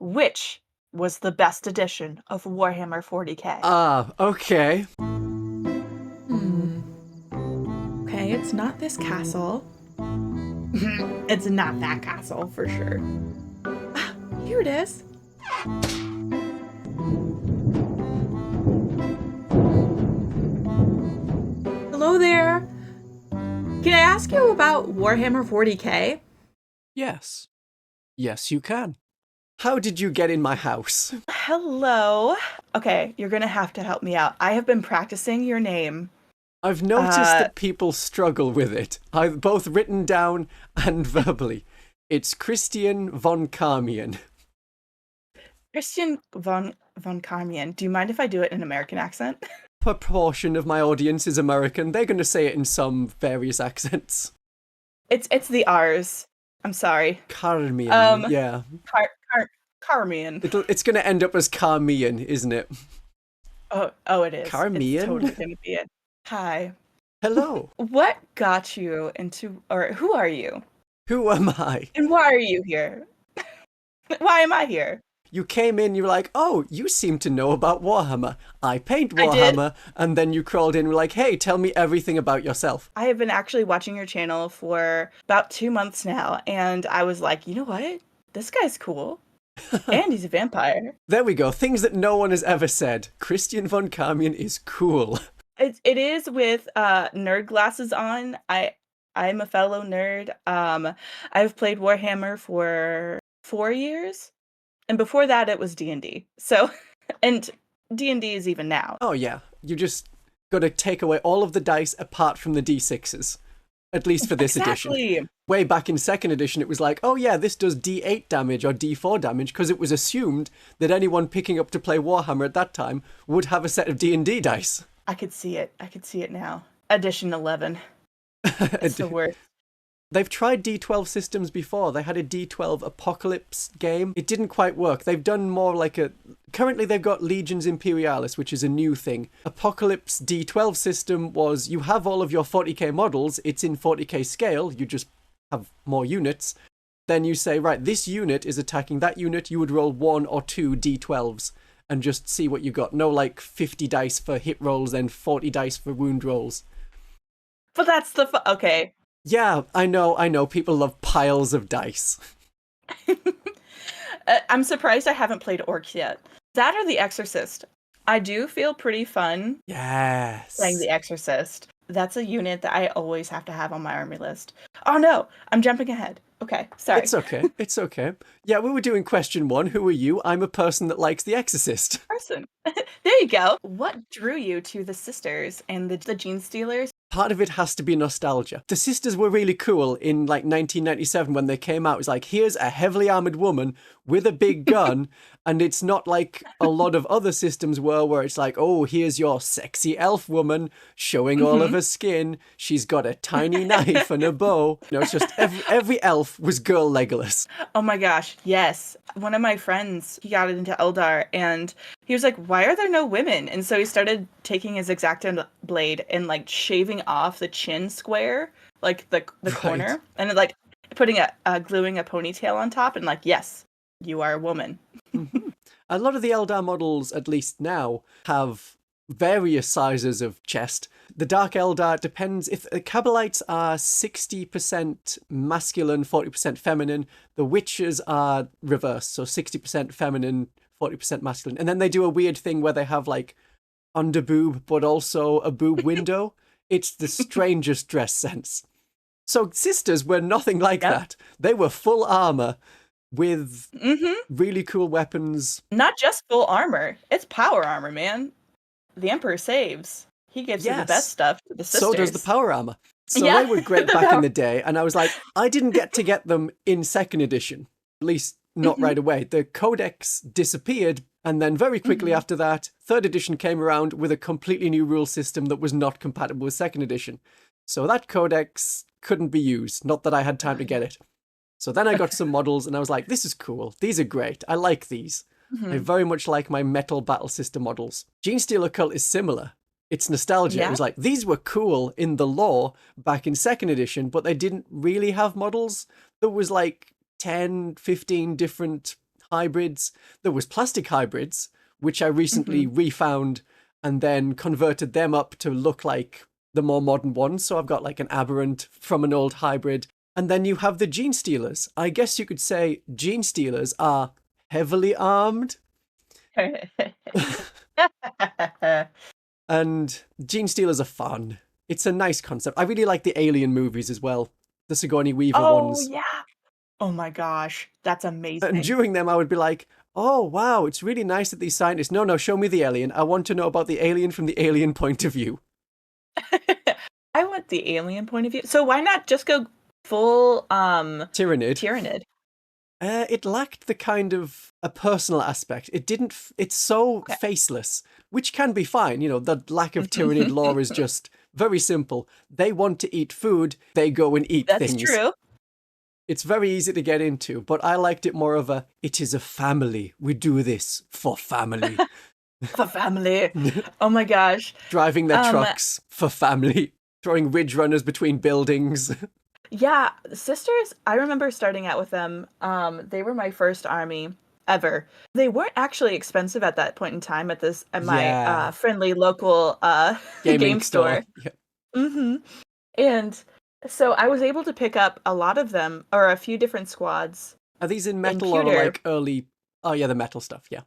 Which was the best edition of Warhammer 40k? Ah, okay. Okay, it's not this castle. It's not that castle for sure. Ah, here it is. Hello there. Can I ask you about Warhammer 40k? Yes. Yes, you can. How did you get in my house? Hello. Okay, you're gonna have to help me out. I have been practicing your name. I've noticed that people struggle with it. I've both written down and verbally. It's Christian Von Carmian. Christian Von Carmian. Do you mind if I do it in an American accent? Proportion of my audience is American. They're going to say it in some various accents. It's the R's. I'm sorry. Carmian, yeah. Carmian. It's going to end up as Carmian, isn't it? Oh, it is. Carmian? It's totally going to be it. Hi. Hello. What got you into, or who are you? Who am I? And why are you here? Why am I here? You came in, you were like, oh, you seem to know about Warhammer. I paint Warhammer. And then you crawled in and were like, hey, tell me everything about yourself. I have been actually watching your channel for about 2 months now. And I was like, you know what? This guy's cool. And he's a vampire. There we go. Things that no one has ever said. Christian Von Carmian is cool. It is with nerd glasses on. I'm a fellow nerd. I've played Warhammer for 4 years. And before that, it was D&D. So, and D&D is even now. Oh, yeah. You just got to take away all of the dice apart from the D6s. At least for this edition. Way back in 2nd edition, it was like, oh yeah, this does D8 damage or D4 damage, because it was assumed that anyone picking up to play Warhammer at that time would have a set of D&D dice. I could see it. I could see it now. Edition 11. It's the worst. They've tried D12 systems before. They had a D12 Apocalypse game. It didn't quite work. They've done more like a... Currently they've got Legions Imperialis, which is a new thing. Apocalypse D12 system was you have all of your 40k models. It's in 40k scale. You just have more units. Then you say, right, this unit is attacking that unit. You would roll 1 or 2 D12s and just see what you got. No like 50 dice for hit rolls and 40 dice for wound rolls. But that's the... Okay. Yeah, I know. People love piles of dice. I'm surprised I haven't played Orcs yet. That or The Exorcist. I do feel pretty fun. Yes. Playing The Exorcist. That's a unit that I always have to have on my army list. Oh no, I'm jumping ahead. Okay, sorry. It's okay. Yeah, we were doing question 1. Who are you? I'm a person that likes The Exorcist. Person. There you go. What drew you to the sisters and the Genestealers? Part of it has to be nostalgia. The sisters were really cool in like 1997 when they came out. It was like, here's a heavily armored woman with a big gun. And it's not like a lot of other systems were where it's like, oh, here's your sexy elf woman showing all of her skin. She's got a tiny knife and a bow. No, it's just every elf was girl Legolas. Oh my gosh, yes. One of my friends, he got into Eldar and he was like, why are there no women? And so he started taking his Exacto blade and like shaving off the chin square, like the corner, and like putting gluing a ponytail on top and like, yes, you are a woman. A lot of the Eldar models, at least now, have various sizes of chest. The Dark Eldar depends. If the Kabbalites are 60% masculine, 40% feminine, the Witches are reversed, so 60% feminine, 40% masculine. And then they do a weird thing where they have like underboob, but also a boob window. It's the strangest dress sense. So sisters were nothing like that. They were full armor with really cool weapons. Not just full armor. It's power armor, man. The Emperor saves. He gives you the best stuff to the sisters. So does the power armor. So they were great back in the day. And I was like, I didn't get to get them in 2nd edition. At least not right away. The Codex disappeared. And then very quickly after that, 3rd edition came around with a completely new rule system that was not compatible with 2nd edition. So that Codex couldn't be used. Not that I had time to get it. So then I got some models and I was like, this is cool. These are great. I like these. I very much like my metal battle system models. Genestealer Cult is similar. It's nostalgia. Yeah. It was like, these were cool in the lore back in 2nd edition, but they didn't really have models. There was like 10, 15 different hybrids. There was plastic hybrids, which I recently refound and then converted them up to look like the more modern ones. So I've got like an aberrant from an old hybrid. And then you have the Genestealers. I guess you could say Genestealers are heavily armed. And Genestealers are fun. It's a nice concept. I really like the Alien movies as well. The Sigourney Weaver ones. Oh, yeah. Oh my gosh. That's amazing. And during them, I would be like, oh, wow, it's really nice that these scientists... No, show me the alien. I want to know about the alien from the alien point of view. I want the alien point of view. So why not just go full Tyrannid? It lacked the kind of a personal aspect. It didn't... It's so faceless, which can be fine. You know, the lack of Tyrannid lore is just very simple. They want to eat food. They go and eat things. That's true. It's very easy to get into, but I liked it more of a, it is a family. We do this for family. For family. Oh my gosh. Driving their trucks for family. Throwing ridge runners between buildings. Yeah, Sisters, I remember starting out with them. They were my first army ever. They weren't actually expensive at that point in time at my friendly local game store. Yeah. And so I was able to pick up a lot of them, or a few different squads. Are these in metal or like early... Oh yeah, the metal stuff, yeah.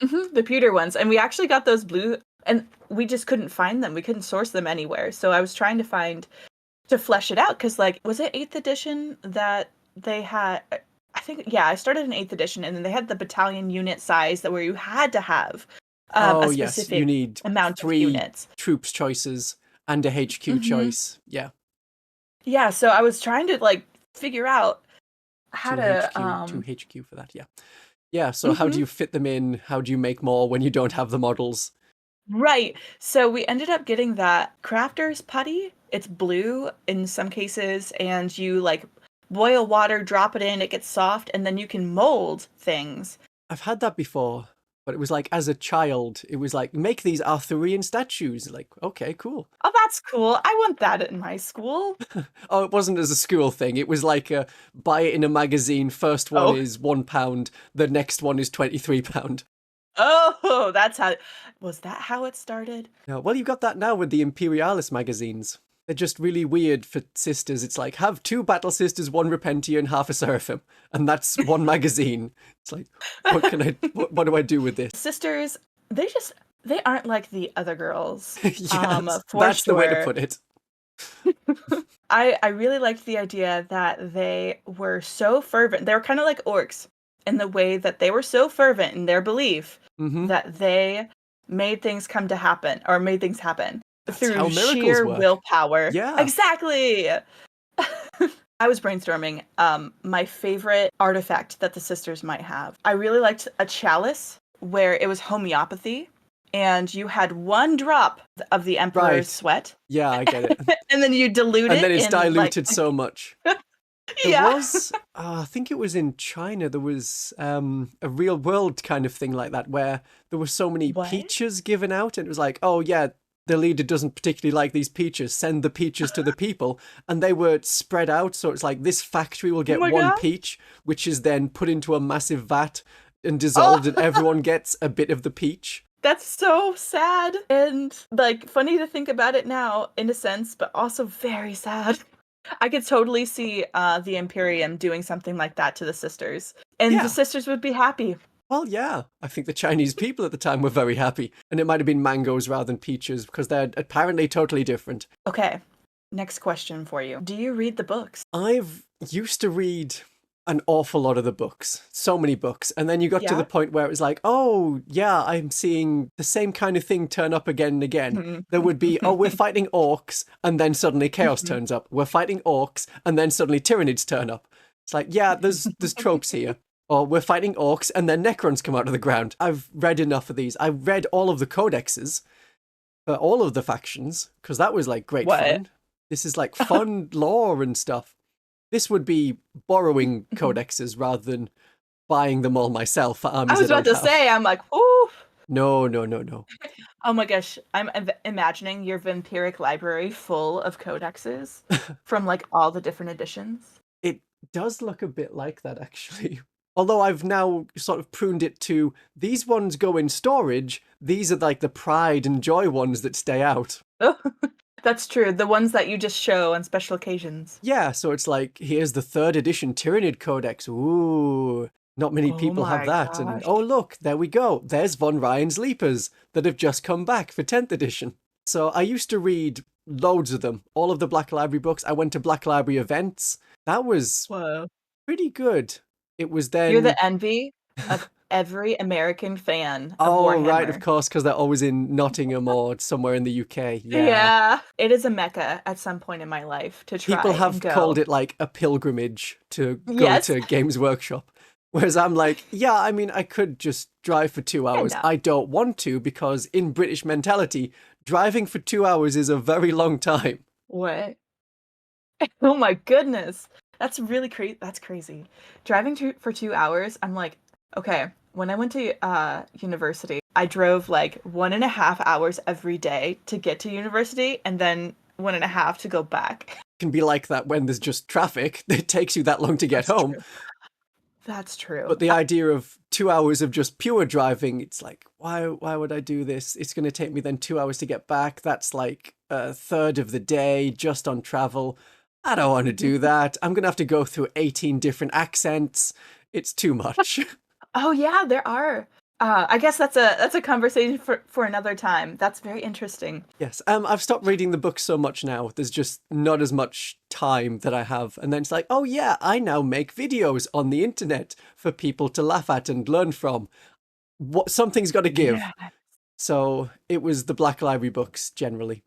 The pewter ones. And we actually got those blue, and we just couldn't find them. We couldn't source them anywhere. So I was trying to flesh it out, because like, was it 8th edition that they had... I think, yeah, I started in 8th edition, and then they had the battalion unit size where you had to have a specific you need amount of 3 units. Troops choices and a HQ choice. Yeah. Yeah, so I was trying to like figure out how to two HQ for that, yeah. Yeah, so how do you fit them in? How do you make more when you don't have the models? Right. So we ended up getting that crafter's putty. It's blue in some cases, and you like boil water, drop it in, it gets soft, and then you can mold things. I've had that before, but it was like as a child, it was like, make these Arthurian statues. Like, okay, cool. Oh, that's cool. I want that in my school. Oh, it wasn't as a school thing. It was like a buy it in a magazine. First one is £1. The next one is £23. Oh, was that how it started? No, well, you've got that now with the Imperialis magazines. They're just really weird for sisters. It's like, have 2 battle sisters, 1 Repentia, and half a Seraphim. And that's one magazine. It's like, what do I do with this? Sisters, they aren't like the other girls. Yes, that's the way to put it. I really liked the idea that they were so fervent. They were kind of like orcs in the way that they were so fervent in their belief that they made things happen. That's through sheer willpower. Yeah. Exactly. I was brainstorming my favorite artifact that the sisters might have. I really liked a chalice where it was homeopathy, and you had 1 drop of the Emperor's sweat. Yeah, I get it. And then you dilute it. And then it's diluted so much. There Yeah. was, I think it was in China, there was a real world kind of thing like that, where there were so many peaches given out, and it was like, oh yeah, the leader doesn't particularly like these peaches, send the peaches to the people. And they were spread out, so it's like this factory will get 1 peach, which is then put into a massive vat and dissolved, and everyone gets a bit of the peach. That's so sad and like funny to think about it now in a sense, but also very sad. I could totally see the Imperium doing something like that to the sisters, and the sisters would be happy. Well, yeah, I think the Chinese people at the time were very happy, and it might have been mangoes rather than peaches, because they're apparently totally different. Okay, next question for you. Do you read the books? I've used to read an awful lot of the books, so many books, and then you got to the point where it was like, oh, yeah, I'm seeing the same kind of thing turn up again and again. There would be, oh, we're fighting orcs, and then suddenly chaos turns up. We're fighting orcs, and then suddenly Tyranids turn up. It's like, yeah, there's tropes here. Or we're fighting orcs, and then Necrons come out of the ground. I've read enough of these. I read all of the codexes for all of the factions, because that was like great fun. This is like fun lore and stuff. This would be borrowing codexes rather than buying them all myself for armies. I was about to say, I'm like, ooh. No. Oh my gosh, I'm imagining your vampiric library full of codexes from like all the different editions. It does look a bit like that, actually. Although I've now sort of pruned it to, these ones go in storage, these are like the pride and joy ones that stay out. Oh, that's true. The ones that you just show on special occasions. Yeah, so it's like, here's the 3rd edition Tyranid Codex. Ooh, not many people have that. Gosh. And oh, look, there we go. There's Von Ryan's Leapers that have just come back for 10th edition. So I used to read loads of them, all of the Black Library books. I went to Black Library events. That was pretty good. It was then... You're the envy of every American fan of Oh, Warhammer. right, of course, because they're always in Nottingham or somewhere in the UK. Yeah. It is a mecca at some point in my life to try. People have and go. called it like a pilgrimage to go to Games Workshop. Whereas I'm like, yeah, I mean, I could just drive for 2 hours. I don't want to, because in British mentality, driving for 2 hours is a very long time. What? Oh my goodness. That's really crazy. That's crazy. Driving for 2 hours, I'm like, okay, when I went to university, I drove like 1.5 hours every day to get to university and then 1.5 to go back. It can be like that when there's just traffic. It takes you that long to get home. True. That's true. But the idea of 2 hours of just pure driving, it's like, why would I do this? It's going to take me then 2 hours to get back. That's like a third of the day just on travel. I don't want to do that. I'm going to have to go through 18 different accents. It's too much. Oh yeah, there are. I guess that's a conversation for another time. That's very interesting. Yes, I've stopped reading the books so much now. There's just not as much time that I have. And then it's like, oh yeah, I now make videos on the internet for people to laugh at and learn from. Something's got to give. Yeah. So it was the Black Library books generally.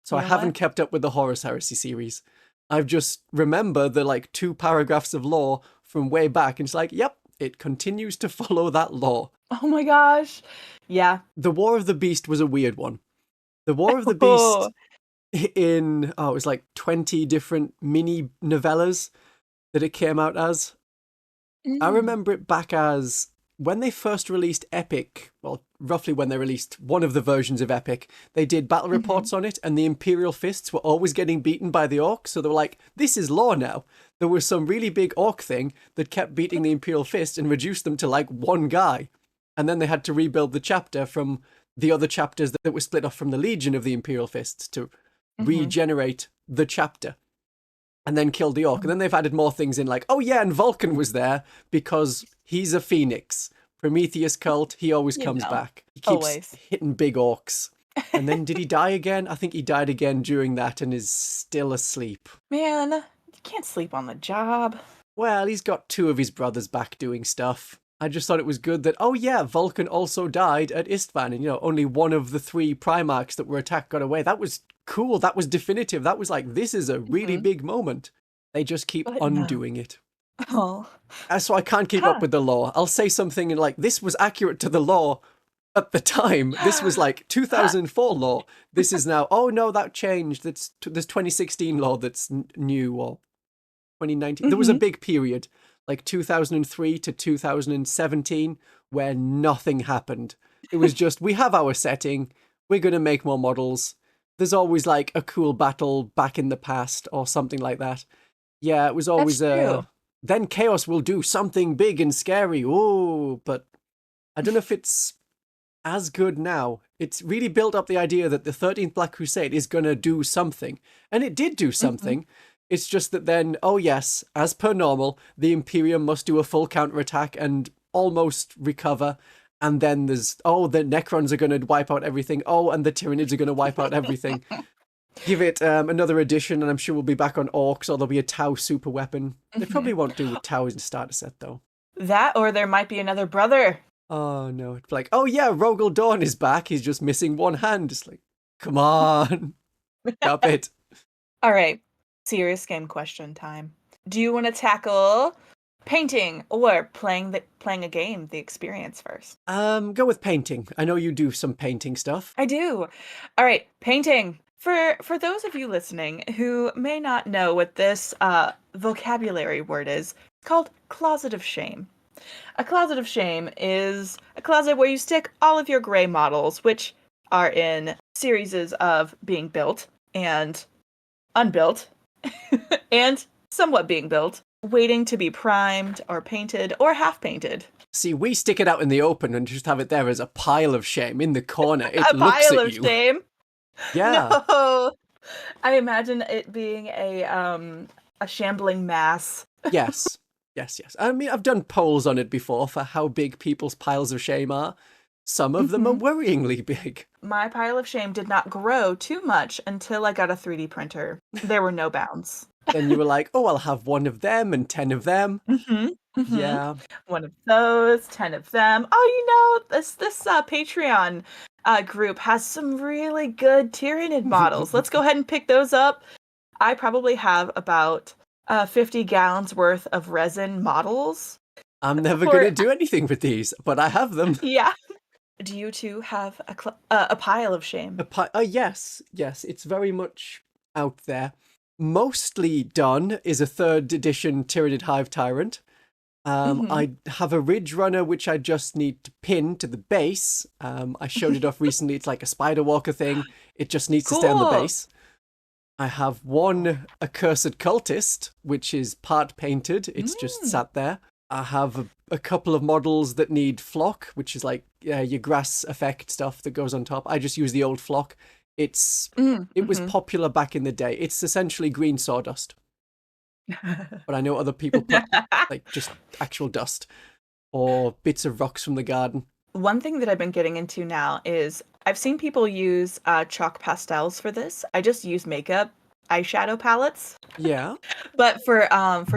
So I haven't kept up with the Horus Heresy series. I've just remember the like 2 paragraphs of lore from way back. And it's like, yep, it continues to follow that lore. Oh my gosh. Yeah. The War of the Beast was a weird one. The War of the Beast it was like 20 different mini novellas that it came out as. I remember it back as when they first released Epic, well, roughly when they released one of the versions of Epic, they did battle reports on it, and the Imperial Fists were always getting beaten by the Orcs, so they were like, this is lore now. There was some really big Orc thing that kept beating the Imperial Fist and reduced them to like one guy. And then they had to rebuild the chapter from the other chapters that were split off from the Legion of the Imperial Fists to regenerate the chapter. And then killed the Orc. And then they've added more things in like, oh yeah, and Vulcan was there because he's a phoenix. Prometheus cult, he always comes back. He keeps hitting big Orcs. And then did he die again? I think he died again during that and is still asleep. Man, you can't sleep on the job. Well, he's got 2 of his brothers back doing stuff. I just thought it was good that, oh yeah, Vulcan also died at Istvan. And, only one of the 3 Primarchs that were attacked got away. That was cool. That was definitive. That was like, this is a really big moment. They just keep undoing it. Oh. So I can't keep up with the lore. I'll say something and like, this was accurate to the lore at the time. This was like 2004 lore. This is now, oh no, that changed. There's 2016 lore that's new, or 2019. There was a big period, like 2003 to 2017, where nothing happened. It was just, we have our setting. We're going to make more models. There's always like a cool battle back in the past or something like that. Yeah, it was always then Chaos will do something big and scary. Oh, but I don't know if it's as good now. It's really built up the idea that the 13th Black Crusade is going to do something. And it did do something. It's just that then, oh yes, as per normal, the Imperium must do a full counterattack and almost recover. And then there's, oh, the Necrons are going to wipe out everything. Oh, and the Tyranids are going to wipe out everything. Give it another edition, and I'm sure we'll be back on Orcs, or there'll be a Tau super weapon. They probably won't do with Tau as a starter set, though. That, or there might be another brother. Oh, no. It's like, oh, yeah, Rogel Dawn is back. He's just missing one hand. It's like, come on. Stop it. All right. Serious game question time. Do you want to tackle painting or playing a game, the experience first? Go with painting. I know you do some painting stuff. I do. All right, painting. For those of you listening who may not know what this vocabulary word is, it's called Closet of Shame. A closet of shame is a closet where you stick all of your gray models, which are in series of being built and unbuilt and somewhat being built. waiting to be primed or painted or half painted. See, we stick it out in the open and just have it there as a pile of shame in the corner. It A looks pile at of you. shame. Yeah. No. I imagine it being a shambling mass. Yes. Yes. I mean, I've done polls on it before for how big people's piles of shame are. Some of them are worryingly big. My pile of shame did not grow too much until I got a 3D printer. There were no bounds. Then you were like, oh, I'll have 1 of them and 10 of them. Yeah. 1 of those, 10 of them. Oh, this Patreon group has some really good Tyranid models. Let's go ahead and pick those up. I probably have about 50 gallons worth of resin models. I'm never going to do anything with these, but I have them. Yeah. Do you two have a pile of shame? Yes. It's very much out there. Mostly done is a 3rd edition Tyranid Hive Tyrant. I have a Ridge Runner, which I just need to pin to the base. I showed it off recently. It's like a Spider Walker thing. It just needs to stay on the base. I have 1 Accursed Cultist, which is part painted. It's just sat there. I have a couple of models that need flock, which is like your grass effect stuff that goes on top. I just use the old flock. It was popular back in the day. It's essentially green sawdust. But I know other people put like just actual dust or bits of rocks from the garden. One thing that I've been getting into now is I've seen people use chalk pastels for this. I just use makeup eyeshadow palettes. Yeah. But for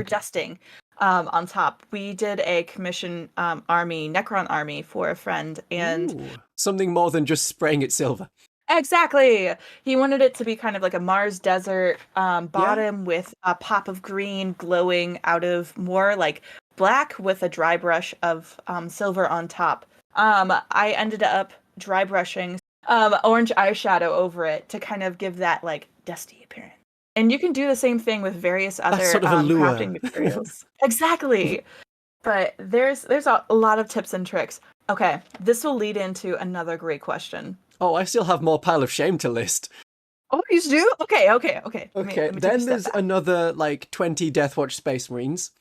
dusting on top, we did a commission Necron army for a friend, and something more than just spraying it silver. Exactly. He wanted it to be kind of like a Mars desert bottom with a pop of green glowing out of more like black with a dry brush of silver on top. I ended up dry brushing orange eyeshadow over it to kind of give that like dusty appearance. And you can do the same thing with various other sort of crafting materials. Exactly. But there's a lot of tips and tricks. Okay, this will lead into another great question. Oh, I still have more pile of shame to list. Oh, you do? Okay. Let me then there's another like 20 Deathwatch Space Marines.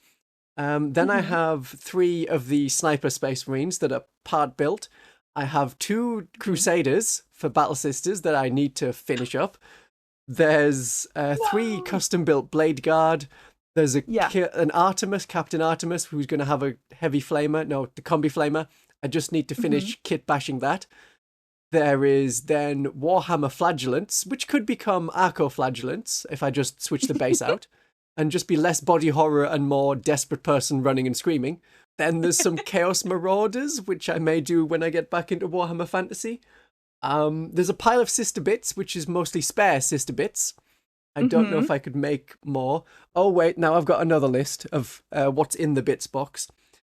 Then I have 3 of the Sniper Space Marines that are part built. I have 2 Crusaders for Battle Sisters that I need to finish up. There's 3 custom built Blade Guard. There's an Artemis, Captain Artemis, who's going to have a heavy flamer. No, the combi flamer. I just need to finish kit bashing that. There is then Warhammer Flagellants, which could become Arco Flagellants if I just switch the base out and just be less body horror and more desperate person running and screaming. Then there's some Chaos Marauders, which I may do when I get back into Warhammer Fantasy. There's a pile of Sister Bits, which is mostly spare Sister Bits. I don't know if I could make more. Oh, wait, now I've got another list of what's in the Bits box.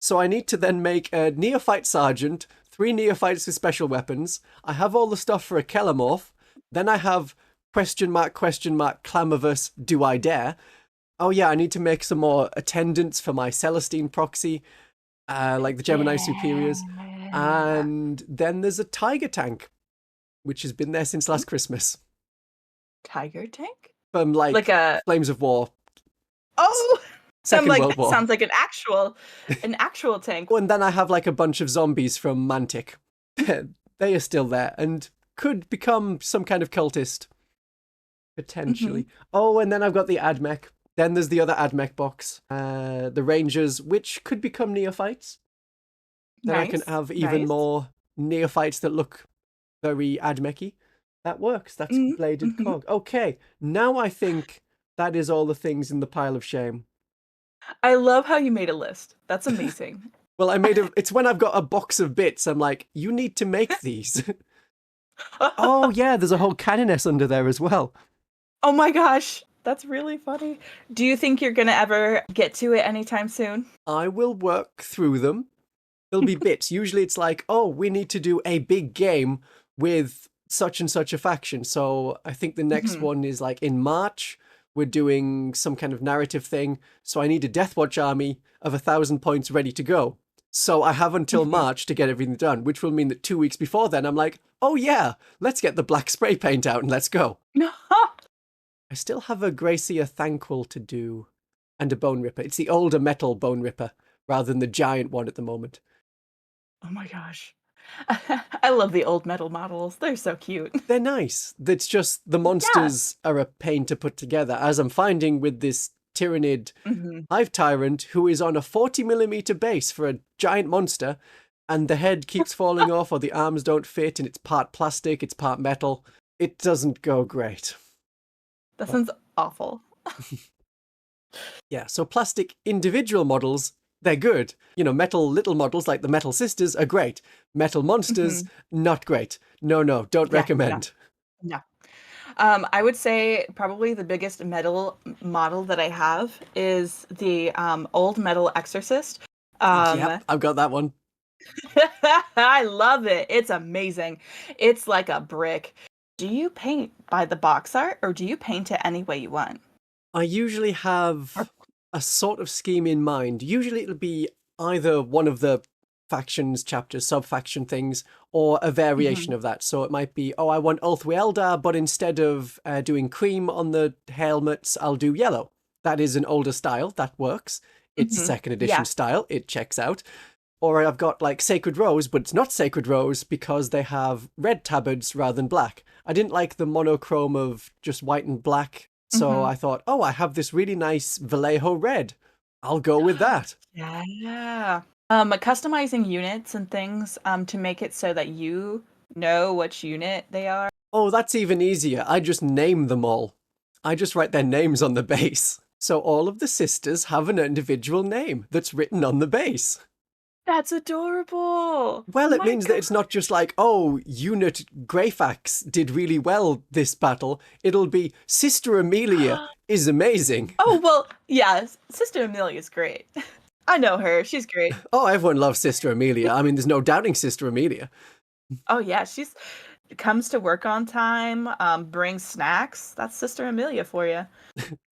So I need to then make a Neophyte Sergeant, 3 Neophytes with special weapons. I have all the stuff for a Kellamorph. Then I have Clamoverse, do I dare? Oh yeah, I need to make some more attendants for my Celestine proxy, like the Gemini Superiors. And then there's a Tiger Tank, which has been there since last Christmas. Tiger Tank? From like a Flames of War. Oh! Second World War. Sounds like an actual tank. And then I have like a bunch of zombies from Mantic. They are still there and could become some kind of cultist. Potentially. Oh, and then I've got the Admech. Then there's the other Admech box. The Rangers, which could become Neophytes. Then I can have even more Neophytes that look very Admechy. That works. That's Bladed Cog. Okay, now I think that is all the things in the pile of shame. I love how you made a list. That's amazing. Well, it's when I've got a box of bits, I'm like, you need to make these. Oh, yeah, there's a whole Canoness under there as well. Oh my gosh, that's really funny. Do you think you're going to ever get to it anytime soon? I will work through them. There'll be bits. Usually it's like, oh, we need to do a big game with such and such a faction. So I think the next one is like in March. We're doing some kind of narrative thing. So I need a Deathwatch army of 1,000 points ready to go. So I have until March to get everything done, which will mean that 2 weeks before then, I'm like, oh yeah, let's get the black spray paint out and let's go. I still have a Gracia Thanquil to do. and a bone ripper. It's the older metal bone ripper rather than the giant one at the moment. Oh my gosh. I love the old metal models. They're so cute. They're nice. It's just the monsters are a pain to put together, as I'm finding with this Tyrannid Hive Tyrant who is on a 40mm base for a giant monster, and the head keeps falling off or the arms don't fit, and it's part plastic, it's part metal. It doesn't go great. That sounds awful. Yeah, so plastic individual models, they're good. You know, metal little models like the Metal Sisters are great. Metal monsters, not great. No, don't recommend. No. I would say probably the biggest metal model that I have is the old metal Exorcist. Yep, I've got that one. I love it. It's amazing. It's like a brick. Do you paint by the box art or do you paint it any way you want? I usually have a sort of scheme in mind. Usually it'll be either one of the factions, chapters, sub-faction things, or a variation of that. So it might be, I want Ulthwe Eldar, but instead of doing cream on the helmets, I'll do yellow. That is an older style. That works. It's second edition style. It checks out. Or I've got like Sacred Rose, but it's not Sacred Rose because they have red tabards rather than black. I didn't like the monochrome of just white and black. So I thought, I have this really nice Vallejo red. I'll go with that. Yeah. Customizing units and things to make it so that you know which unit they are. Oh, that's even easier. I just name them all. I just write their names on the base. So all of the sisters have an individual name that's written on the base. That's adorable. Well, it means that it's not just like, Unit Greyfax did really well this battle. It'll be Sister Amelia is amazing. Oh, well, yeah, Sister Amelia's great. I know her. She's great. Oh, everyone loves Sister Amelia. I mean, there's no doubting Sister Amelia. Oh, yeah, she's comes to work on time, brings snacks. That's Sister Amelia for you.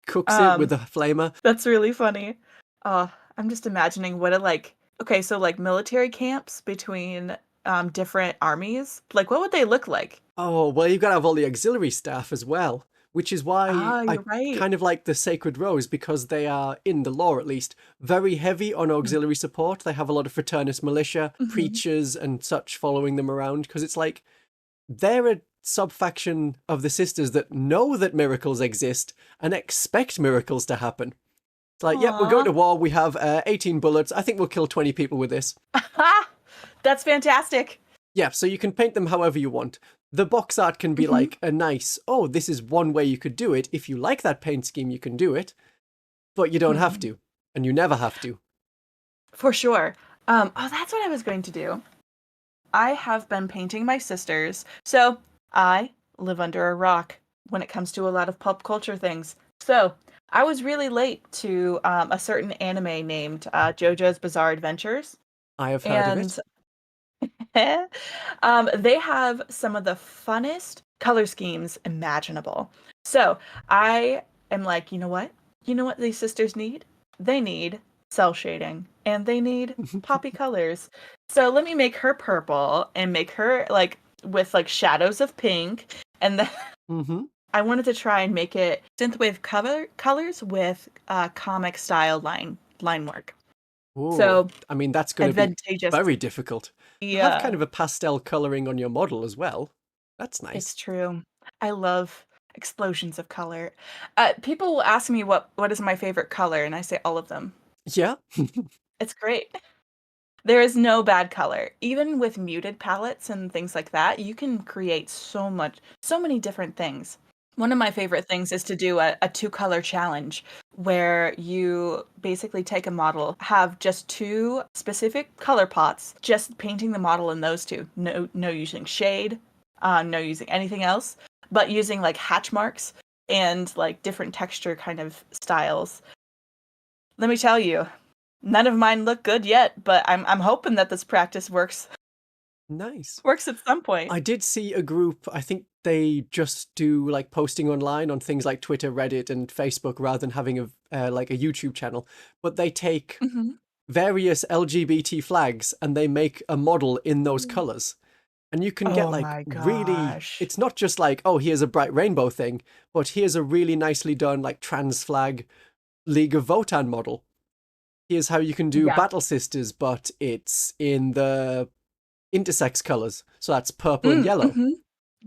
Cooks it with a flamer. That's really funny. I'm just imagining what okay, so like military camps between different armies, like what would they look like? Oh, well, you've got to have all the auxiliary staff as well, which is why I kind of like the Sacred Rose, because they are, in the lore at least, very heavy on auxiliary support. They have a lot of Fraternus militia, preachers and such following them around, because it's like they're a sub-faction of the sisters that know that miracles exist and expect miracles to happen. It's like, yep, we're going to war. We have 18 bullets. I think we'll kill 20 people with this. That's fantastic. Yeah, so you can paint them however you want. The box art can be like a nice, this is one way you could do it. If you like that paint scheme, you can do it. But you don't have to. And you never have to. For sure. That's what I was going to do. I have been painting my sisters. So I live under a rock when it comes to a lot of pop culture things. So I was really late to a certain anime named JoJo's Bizarre Adventures. I have heard of it. They have some of the funnest color schemes imaginable. So I am like, you know what? You know what these sisters need? They need cell shading and they need poppy colors. So let me make her purple and make her like with like shadows of pink, and then I wanted to try and make it synthwave colors with comic style line work. Ooh, so I mean, that's going to be very difficult. Yeah. You have kind of a pastel coloring on your model as well. That's nice. It's true. I love explosions of color. People will ask me what is my favorite color, and I say all of them. Yeah. It's great. There is no bad color. Even with muted palettes and things like that, you can create so many different things. One of my favorite things is to do a 2-color challenge where you basically take a model, have just 2 specific color pots, just painting the model in those 2. No using shade, no using anything else, but using like hatch marks and like different texture kind of styles. Let me tell you, none of mine look good yet, but I'm hoping that this practice works. Nice. Works at some point. I did see a group, I think they just do like posting online on things like Twitter, Reddit and Facebook rather than having a like a YouTube channel, but they take various LGBT flags and they make a model in those colors. And you can get like really, it's not just like, here's a bright rainbow thing, but here's a really nicely done like trans flag, League of Votan model. Here's how you can do Yeah. Battle Sisters, but it's in the intersex colors. So that's purple and yellow. Mm-hmm.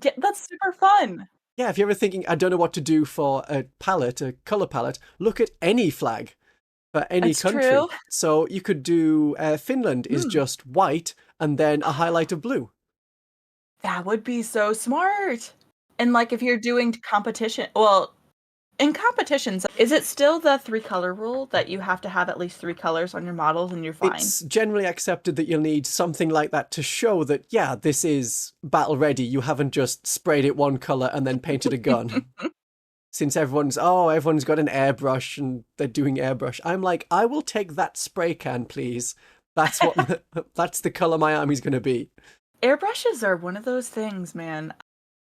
Yeah, that's super fun. Yeah, if you're ever thinking, I don't know what to do for a color palette, look at any flag for any That's country. true. So you could do Finland is just white and then a highlight of blue. That would be so smart. And like if you're doing competition, well, in competitions, is it still the 3-color rule that you have to have at least 3 colors on your models and you're fine? It's generally accepted that you'll need something like that to show that, yeah, this is battle ready. You haven't just sprayed it one color and then painted a gun. Since everyone's got an airbrush and they're doing airbrush. I'm like, I will take that spray can, please. That's the color my army's going to be. Airbrushes are one of those things, man.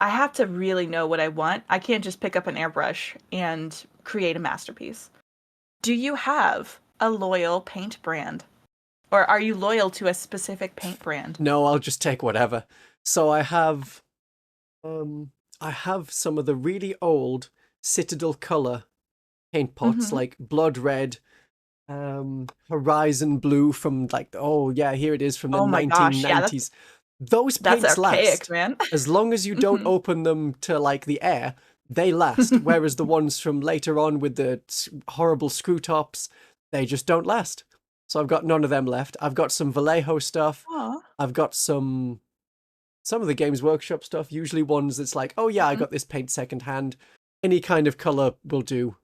I have to really know what I want. I can't just pick up an airbrush and create a masterpiece. Do you have a loyal paint brand? Or are you loyal to a specific paint brand? No, I'll just take whatever. So I have some of the really old Citadel color paint pots, like blood red, horizon blue from like, here it is from the 1990s. Gosh, Those that's paints archaic, last. man. As long as you don't open them to like the air, they last. Whereas the ones from later on with the horrible screw tops, they just don't last. So I've got none of them left. I've got some Vallejo stuff. Aw. I've got some of the Games Workshop stuff, usually ones that's like, I got this paint secondhand. Any kind of color will do.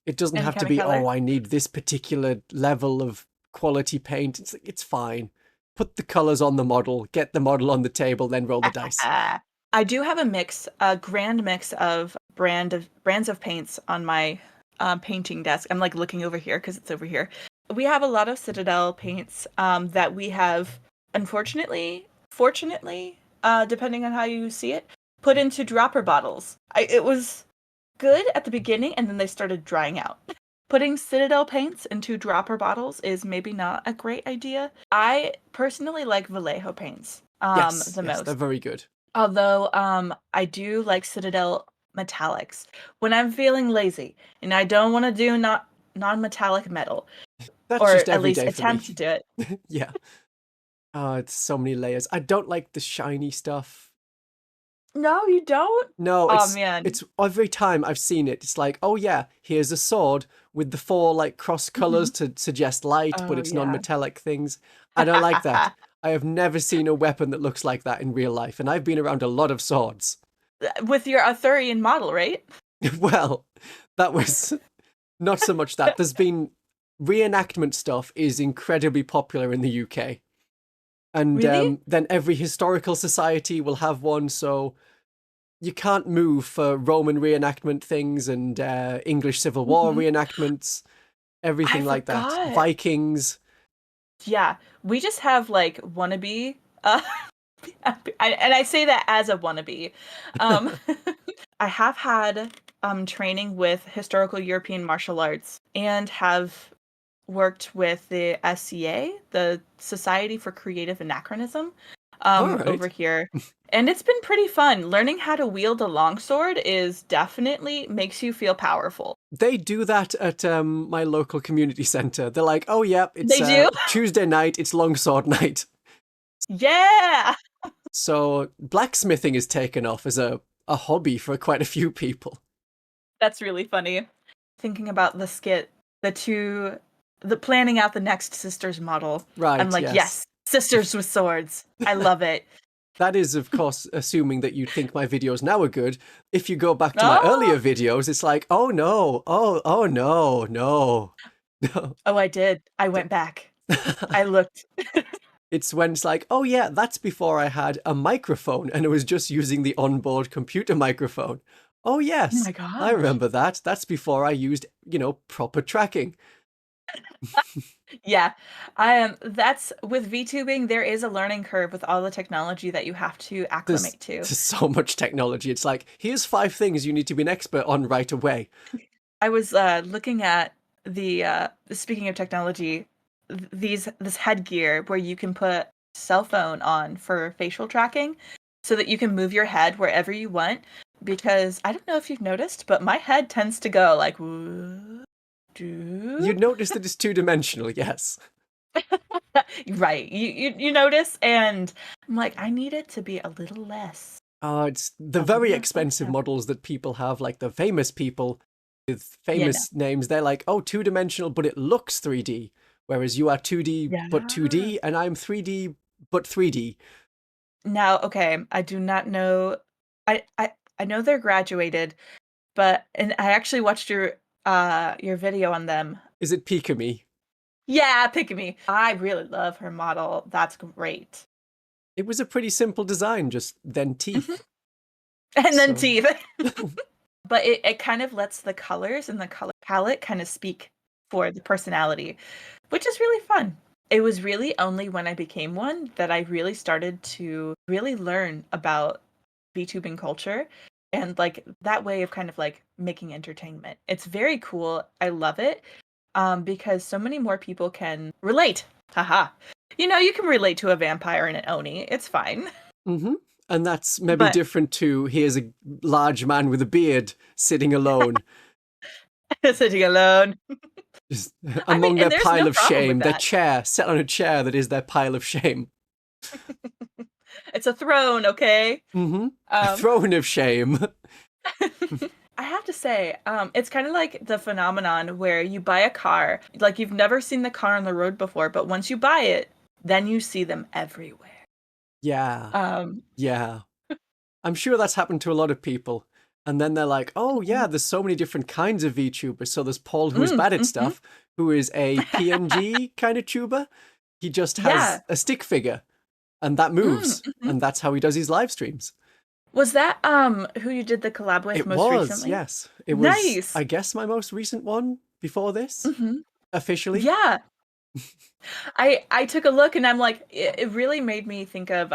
It doesn't have to be, I need this particular level of quality paint. It's fine. Put the colors on the model, get the model on the table, then roll the dice. I do have a grand mix of brands of paints on my painting desk. I'm like looking over here because it's over here. We have a lot of Citadel paints that we have, fortunately, depending on how you see it, put into dropper bottles. It was good at the beginning, and then they started drying out. Putting Citadel paints into dropper bottles is maybe not a great idea. I personally like Vallejo paints the most. They're very good. Although I do like Citadel metallics. When I'm feeling lazy and I don't want to do non-metallic metal, That's or just at every least day for attempt me. to do it. Yeah. Oh, it's so many layers. I don't like the shiny stuff. No, you don't? No, man. It's every time I've seen it, it's like, here's a sword with the 4 like cross colors to suggest light, but it's non-metallic things. I don't like that. I have never seen a weapon that looks like that in real life, and I've been around a lot of swords. With your Arthurian model, right? Well, that was not so much that. There's been reenactment stuff is incredibly popular in the UK. And Really? Then every historical society will have one, so you can't move for Roman reenactment things and English Civil War reenactments, everything like that. Vikings. Yeah, we just have like wannabe. And I say that as a wannabe. I have had training with historical European martial arts and have worked with the SCA, the Society for Creative Anachronism, over here. And it's been pretty fun. Learning how to wield a longsword definitely makes you feel powerful. They do that at my local community center. They're like, it's They do? Tuesday night, it's longsword night. Yeah! So blacksmithing is taken off as a hobby for quite a few people. That's really funny. Thinking about the skit, the planning out the next Sisters model. Right, I'm like, yes, Sisters with swords. I love it. That is, of course, assuming that you think my videos now are good. If you go back to my earlier videos, it's like, oh no, no. Oh, I did. I went back. I looked. It's when it's like, that's before I had a microphone and I was just using the onboard computer microphone. Oh, yes. Oh my gosh. I remember that. That's before I used, proper tracking. Yeah, that's with VTubing. There is a learning curve with all the technology that you have to acclimate to. There's so much technology. It's like, here's 5 things you need to be an expert on right away. I was looking at the speaking of technology, this headgear where you can put cell phone on for facial tracking, so that you can move your head wherever you want. Because I don't know if you've noticed, but my head tends to go like do. You notice that it's two-dimensional, yes. Right. You notice, and I'm like, I need it to be a little less. It's the A very little expensive less. models that people have, like the famous people with famous Yeah, names. They're like, oh, two-dimensional, but it looks 3D. Whereas you are 2D, yeah. but 2D, and I'm 3D, but 3D. Now, okay, I do not know. I know they're graduated, and I actually watched your video on them. Is it Pikamee? Yeah, Pikamee. I really love her model. That's great. It was a pretty simple design, just then teeth. And then So- teeth. But it kind of lets the colors and the color palette kind of speak for the personality, which is really fun. It was really only when I became one that I really started to really learn about VTubing culture and like that way of kind of like making entertainment. It's very cool. I love it. Because so many more people can relate. Haha. You can relate to a vampire and an Oni. It's fine. Mm-hmm. And that's maybe But different to here's a large man with a beard sitting alone, sitting alone. just I mean, among and their there's pile no of problem shame, with their that. chair, set on a chair that is their pile of shame. It's a throne, okay? Mm-hmm. A Um, throne of shame. I have to say, it's kind of like the phenomenon where you buy a car, like you've never seen the car on the road before, but once you buy it, then you see them everywhere. Yeah. Um, Yeah. I'm sure that's happened to a lot of people. And then they're like, oh, yeah, there's so many different kinds of VTubers. So there's Paul, who is bad at stuff, who is a PNG kind of tuber. He just has Yeah. a stick figure, and that moves. And that's how he does his live streams. Was that who you did the collab with It most was, recently? yes. It was, Nice. I guess, my most recent one before this, officially. Yeah. I took a look and I'm like, it really made me think of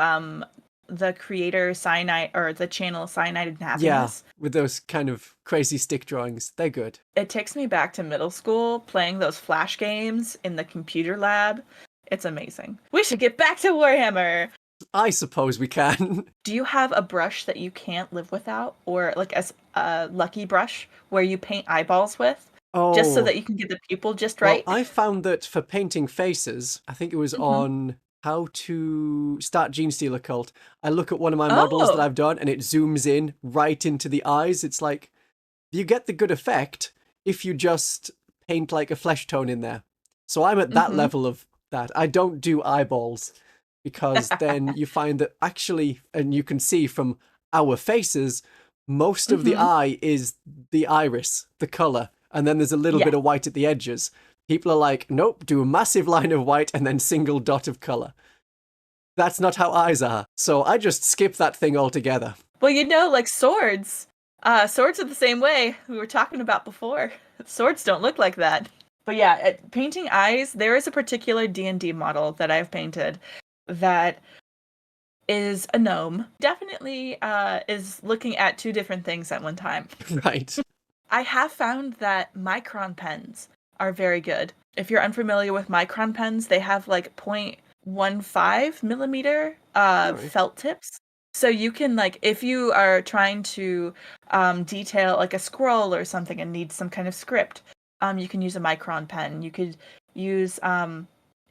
the creator Cyanide or the channel Cyanide and Yeah, Happiness. with those kind of crazy stick drawings. They're good. It takes me back to middle school playing those flash games in the computer lab. It's amazing. We should get back to Warhammer. I suppose we can. Do you have a brush that you can't live without, or like a lucky brush where you paint eyeballs with, just so that you can get the pupil just right? Well, I found that for painting faces, I think it was on how to start Genestealer cult. I look at one of my models that I've done and it zooms in right into the eyes. It's like, you get the good effect if you just paint like a flesh tone in there. So I'm at that level of that. I don't do eyeballs because then you find that actually, and you can see from our faces, most of the eye is the iris, the color. And then there's a little bit of white at the edges. People are like, nope, do a massive line of white and then single dot of color. That's not how eyes are. So I just skip that thing altogether. Well, like swords. Swords are the same way we were talking about before. Swords don't look like that. But yeah, painting eyes, there is a particular D&D model that I've painted that is a gnome. Definitely is looking at two different things at one time. Right. I have found that micron pens are very good. If you're unfamiliar with micron pens, they have like 0.15 millimeter felt tips. So you can like, if you are trying to detail like a scroll or something and need some kind of script, you can use a micron pen. You could use,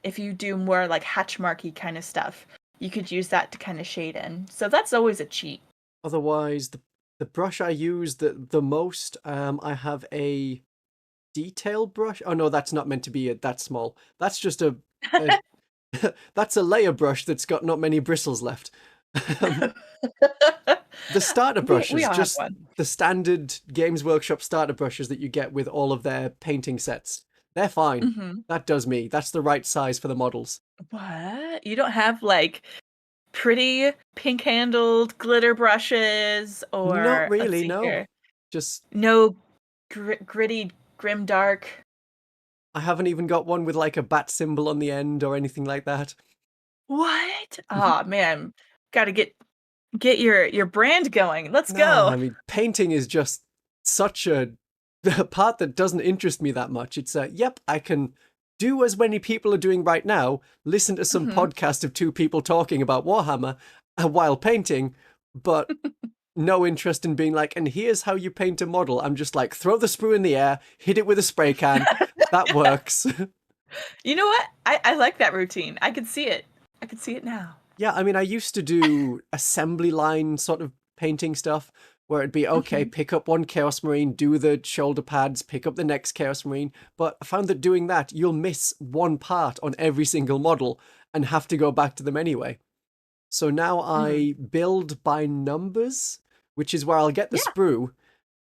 if you do more like hatch marky kind of stuff, you could use that to kind of shade in. So that's always a cheat. Otherwise, the brush I use the most, I have a detail brush. Oh no, that's not meant to be that small. That's just a that's a layer brush that's got not many bristles left. The starter brushes, we all just have one. the standard Games Workshop starter brushes that you get with all of their painting sets. They're fine. That does me. That's the right size for the models. What? You don't have like pretty pink-handled glitter brushes or Not let's really, see no. here. Just No gritty, grim dark. I haven't even got one with like a bat symbol on the end or anything like that. What? Oh man, gotta get your brand going. Let's No, go. I mean, painting is just such a part that doesn't interest me that much. It's yep, I can do as many people are doing right now, listen to some podcast of two people talking about Warhammer while painting, but no interest in being like, and here's how you paint a model. I'm just like, throw the sprue in the air, hit it with a spray can. That works. You know what? I like that routine. I could see it. I could see it now. Yeah, I mean, I used to do assembly line sort of painting stuff where it'd be, okay, pick up one Chaos Marine, do the shoulder pads, pick up the next Chaos Marine. But I found that doing that, you'll miss one part on every single model and have to go back to them anyway. So now I build by numbers, which is where I'll get the sprue,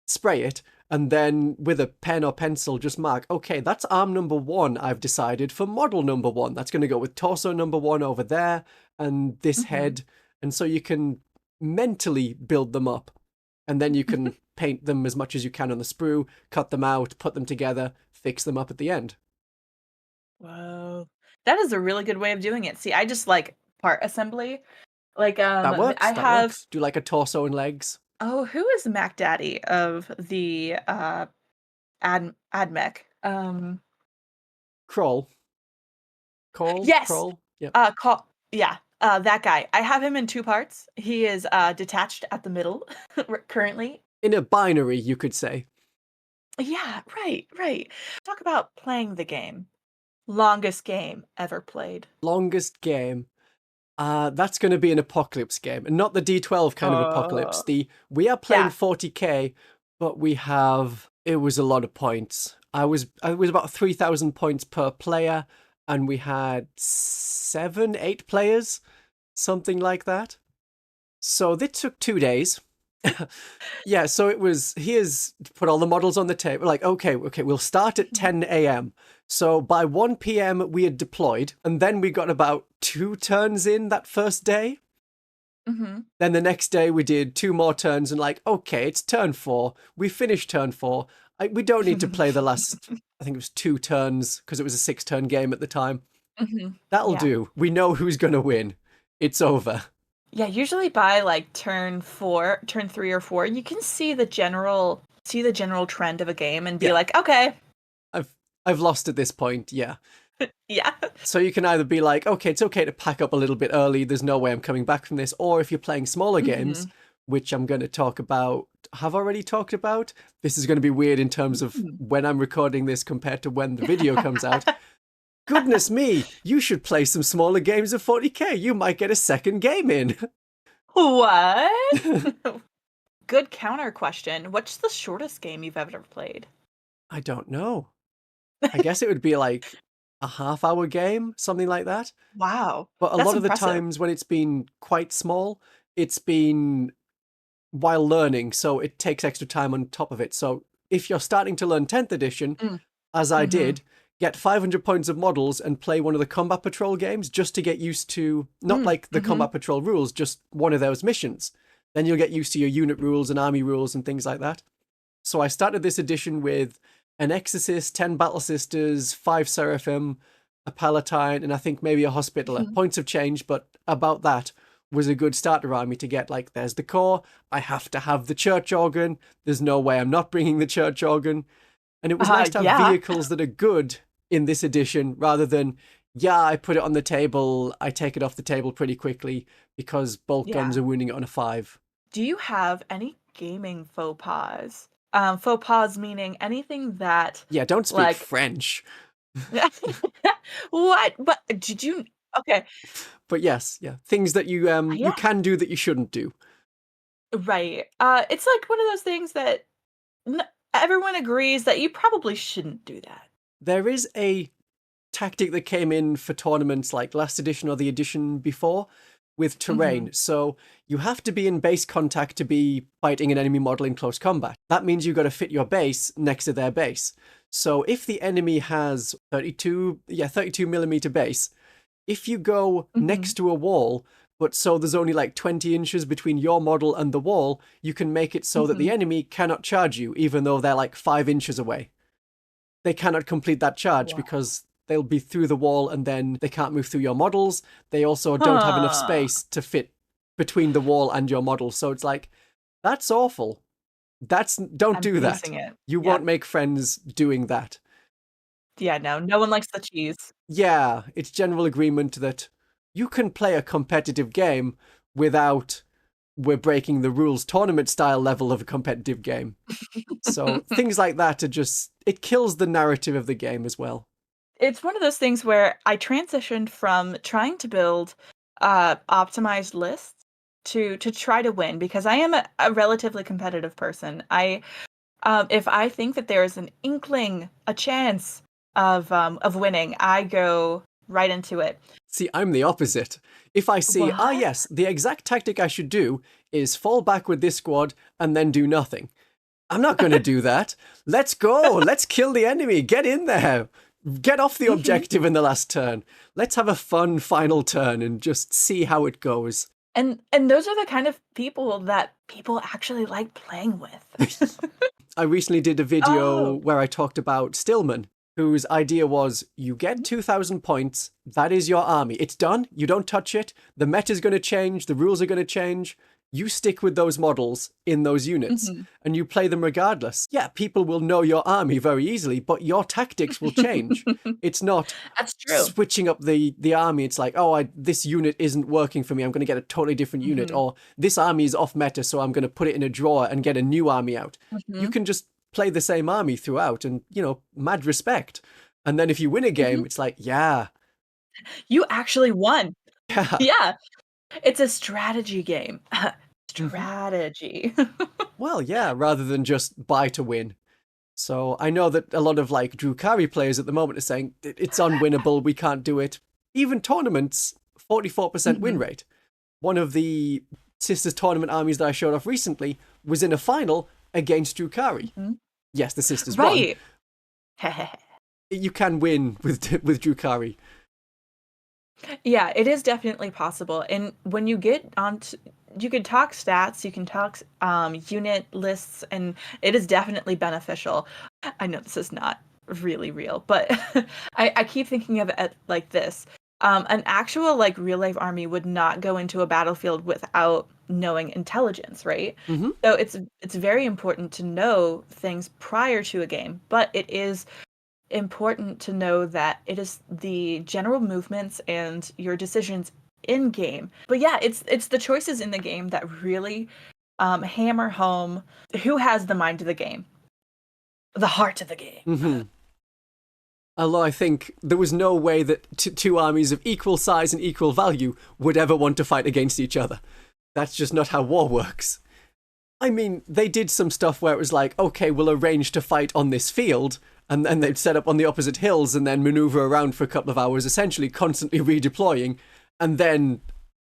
spray it, and then with a pen or pencil just mark, okay, that's arm number 1 I've decided for model number 1. That's going to go with torso number 1 over there and this head. And so you can mentally build them up, and then you can paint them as much as you can on the sprue, cut them out, put them together, fix them up at the end. Whoa. That is a really good way of doing it. See, I just like part assembly. Like That works. I have works. Do like a torso and legs. Oh, who is Mac Daddy of the AdMech? Crawl. Yes. Crawl. Yeah. That guy. I have him in 2 parts. He is detached at the middle currently. In a binary, you could say. Yeah, right. Talk about playing the game. Longest game ever played. Longest game. That's going to be an apocalypse game, and not the D12 kind of apocalypse. We are playing 40k, but it was a lot of points. I was about 3,000 points per player, and we had 7, 8 players, something like that. So it took 2 days. Yeah, so it was, here's put all the models on the table. Like, okay, we'll start at 10 a.m. So by 1 p.m. we had deployed, and then we got about 2 turns in that first day. Then the next day we did 2 more turns, and like, okay, it's turn 4. We finished turn 4. We don't need to play the last, I think it was 2 turns, because it was a 6-turn game at the time. That'll do. We know who's going to win. It's over. Yeah, usually by like turn 3 or 4, you can see the general trend of a game and be like, okay, I've lost at this point. Yeah. Yeah. So you can either be like, okay, it's okay to pack up a little bit early. There's no way I'm coming back from this. Or if you're playing smaller games, which I'm going to have already talked about. This is going to be weird in terms of when I'm recording this compared to when the video comes out. Goodness me, you should play some smaller games of 40k. You might get a second game in. What? Good counter question. What's the shortest game you've ever played? I don't know. I guess it would be like a half-hour game, something like that. Wow. But a lot of the times when it's been quite small, it's been while learning, so it takes extra time on top of it. So if you're starting to learn 10th edition, as I did, get 500 points of models and play one of the Combat Patrol games just to get used to, not like the Combat Patrol rules, just one of those missions. Then you'll get used to your unit rules and army rules and things like that. So I started this edition with an Exorcist, 10 Battle Sisters, 5 Seraphim, a Palatine, and I think maybe a Hospitaller. Points have changed, but about that was a good starter army to get, like, there's the core, I have to have the church organ, there's no way I'm not bringing the church organ. And it was nice to have vehicles that are good in this edition, rather than, I put it on the table, I take it off the table pretty quickly because bolt guns are wounding it on a 5. Do you have any gaming faux pas? Faux pas meaning anything that... Yeah, don't speak French. What? But did you... Okay. But yes, things that you you can do that you shouldn't do. Right. It's like one of those things that everyone agrees that you probably shouldn't do that. There is a tactic that came in for tournaments like last edition or the edition before with terrain. So you have to be in base contact to be fighting an enemy model in close combat. That means you've got to fit your base next to their base. So if the enemy has 32 millimeter base, if you go next to a wall, but so there's only like 20 inches between your model and the wall, you can make it so that the enemy cannot charge you, even though they're like 5 inches away. They cannot complete that charge because they'll be through the wall and then they can't move through your models. They also don't have enough space to fit between the wall and your model. So it's like, that's awful. Don't do that. You won't make friends doing that. Yeah, no one likes the cheese. Yeah, it's general agreement that you can play a competitive game without we're breaking the rules tournament style level of a competitive game. So things like that are just, it kills the narrative of the game as well. It's one of those things where I transitioned from trying to build optimized lists to try to win, because I am a relatively competitive person. If I think that there is an inkling, a chance of winning, I go right into it. See, I'm the opposite. If I see, What? yes, the exact tactic I should do is fall back with this squad and then do nothing. I'm not going to do that. Let's go. Let's kill the enemy. Get in there. Get off the objective in the last turn. Let's have a fun final turn and just see how it goes. And those are the kind of people that people actually like playing with. I recently did a video where I talked about Stillman, whose idea was, you get 2,000 points, that is your army. It's done, you don't touch it, the meta's going to change, the rules are going to change. You stick with those models in those units, and you play them regardless. Yeah, people will know your army very easily, but your tactics will change. It's not That's true. switching up the army. It's like, this unit isn't working for me, I'm going to get a totally different unit. Or this army is off meta, so I'm going to put it in a drawer and get a new army out. You can just play the same army throughout and, mad respect. And then if you win a game, it's like, yeah. You actually won. Yeah. Yeah. It's a strategy game. Strategy. Well, yeah, rather than just buy to win. So I know that a lot of Drukhari players at the moment are saying it's unwinnable, we can't do it. Even tournaments, 44% win rate. One of the Sisters tournament armies that I showed off recently was in a final against Drukhari. Yes, the Sisters won. You can win with Drukhari. Yeah, it is definitely possible. And when you get onto, you can talk stats, you can talk unit lists, and it is definitely beneficial. I know this is not really real, but I keep thinking of it like this. An actual real life army would not go into a battlefield without knowing intelligence, right? So it's very important to know things prior to a game, but it is important to know that it is the general movements and your decisions in game. But yeah, it's the choices in the game that really hammer home who has the mind of the game, the heart of the game. Although I think there was no way that two armies of equal size and equal value would ever want to fight against each other. That's just not how war works. I mean, they did some stuff where it was like, okay, we'll arrange to fight on this field, and then they'd set up on the opposite hills and then maneuver around for a couple of hours, essentially constantly redeploying, and then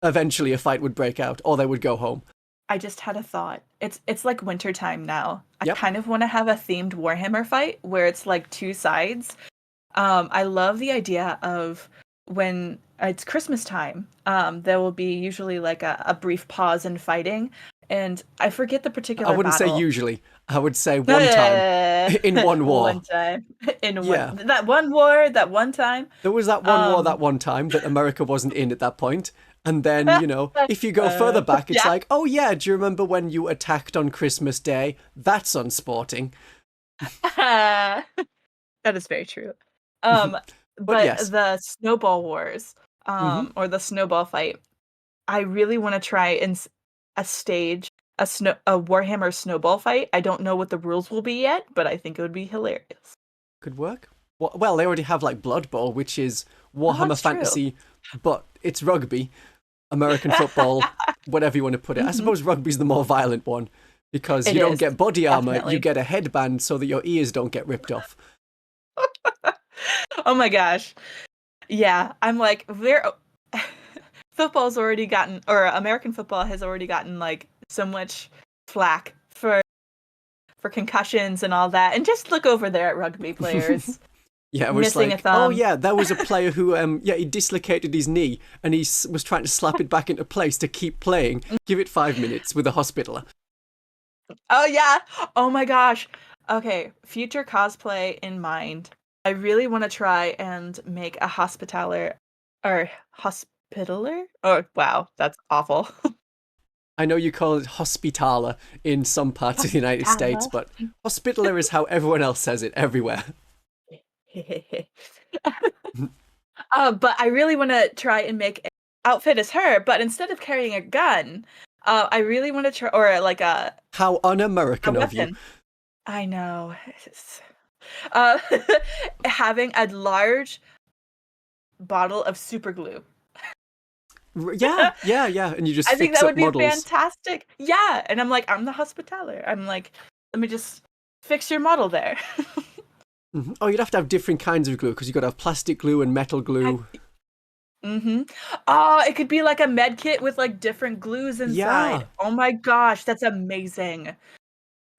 eventually a fight would break out, or they would go home. I just had a thought. It's like wintertime now. I Yep. kind of want to have a themed Warhammer fight where it's like two sides. I love the idea of when it's Christmas time, there will be usually like a brief pause in fighting. And I forget the particular I wouldn't battle. say usually. I would say one time in one war. One time. Yeah. That one war, that one time. There was that one war that one time that America wasn't in at that point. And then, if you go further back, it's like, oh yeah, do you remember when you attacked on Christmas Day? That's unsporting. That is very true. But yes. the snowball wars, or the snowball fight, I really want to try and stage a Warhammer snowball fight. I don't know what the rules will be yet, but I think it would be hilarious. Could work. Well, they already have Blood Bowl, which is Warhammer fantasy, but it's rugby, American football, whatever you want to put it. I suppose rugby's the more violent one because you don't get body armor, definitely. you get a headband so that your ears don't get ripped off. Oh my gosh. Yeah, I'm like, football's already gotten, or American football has already gotten so much flack for concussions and all that. And just look over there at rugby players. Yeah, it was missing a thumb. oh yeah, there was a player who, he dislocated his knee and he was trying to slap it back into place to keep playing. Give it 5 minutes with a hospitaler. Oh yeah. Oh my gosh. Okay, future cosplay in mind. I really want to try and make a hospitaler. Oh wow, that's awful. I know you call it hospitaler in some parts of the United States, but hospitaler is how everyone else says it everywhere. But I really want to try and make an outfit as her, but instead of carrying a gun, I really want to try, or like How a un-American of you. weapon. I know. Uh, having a large bottle of super glue. Yeah, and you just I think fix that up would be models. fantastic. Yeah, and I'm like, I'm the hospitaller. I'm like, let me just fix your model there. Mm-hmm. Oh, you'd have to have different kinds of glue because you've got to have plastic glue and metal glue. Mm-hmm. Oh, it could be like a med kit with like different glues inside. Yeah. Oh my gosh, that's amazing.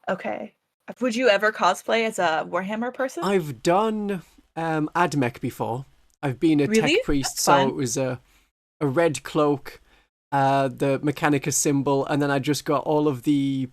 Okay. Would you ever cosplay as a Warhammer person? I've done AdMech before. I've been a Really? tech priest, That's so fun. it was a red cloak, the Mechanicus symbol, and then I just got all of the...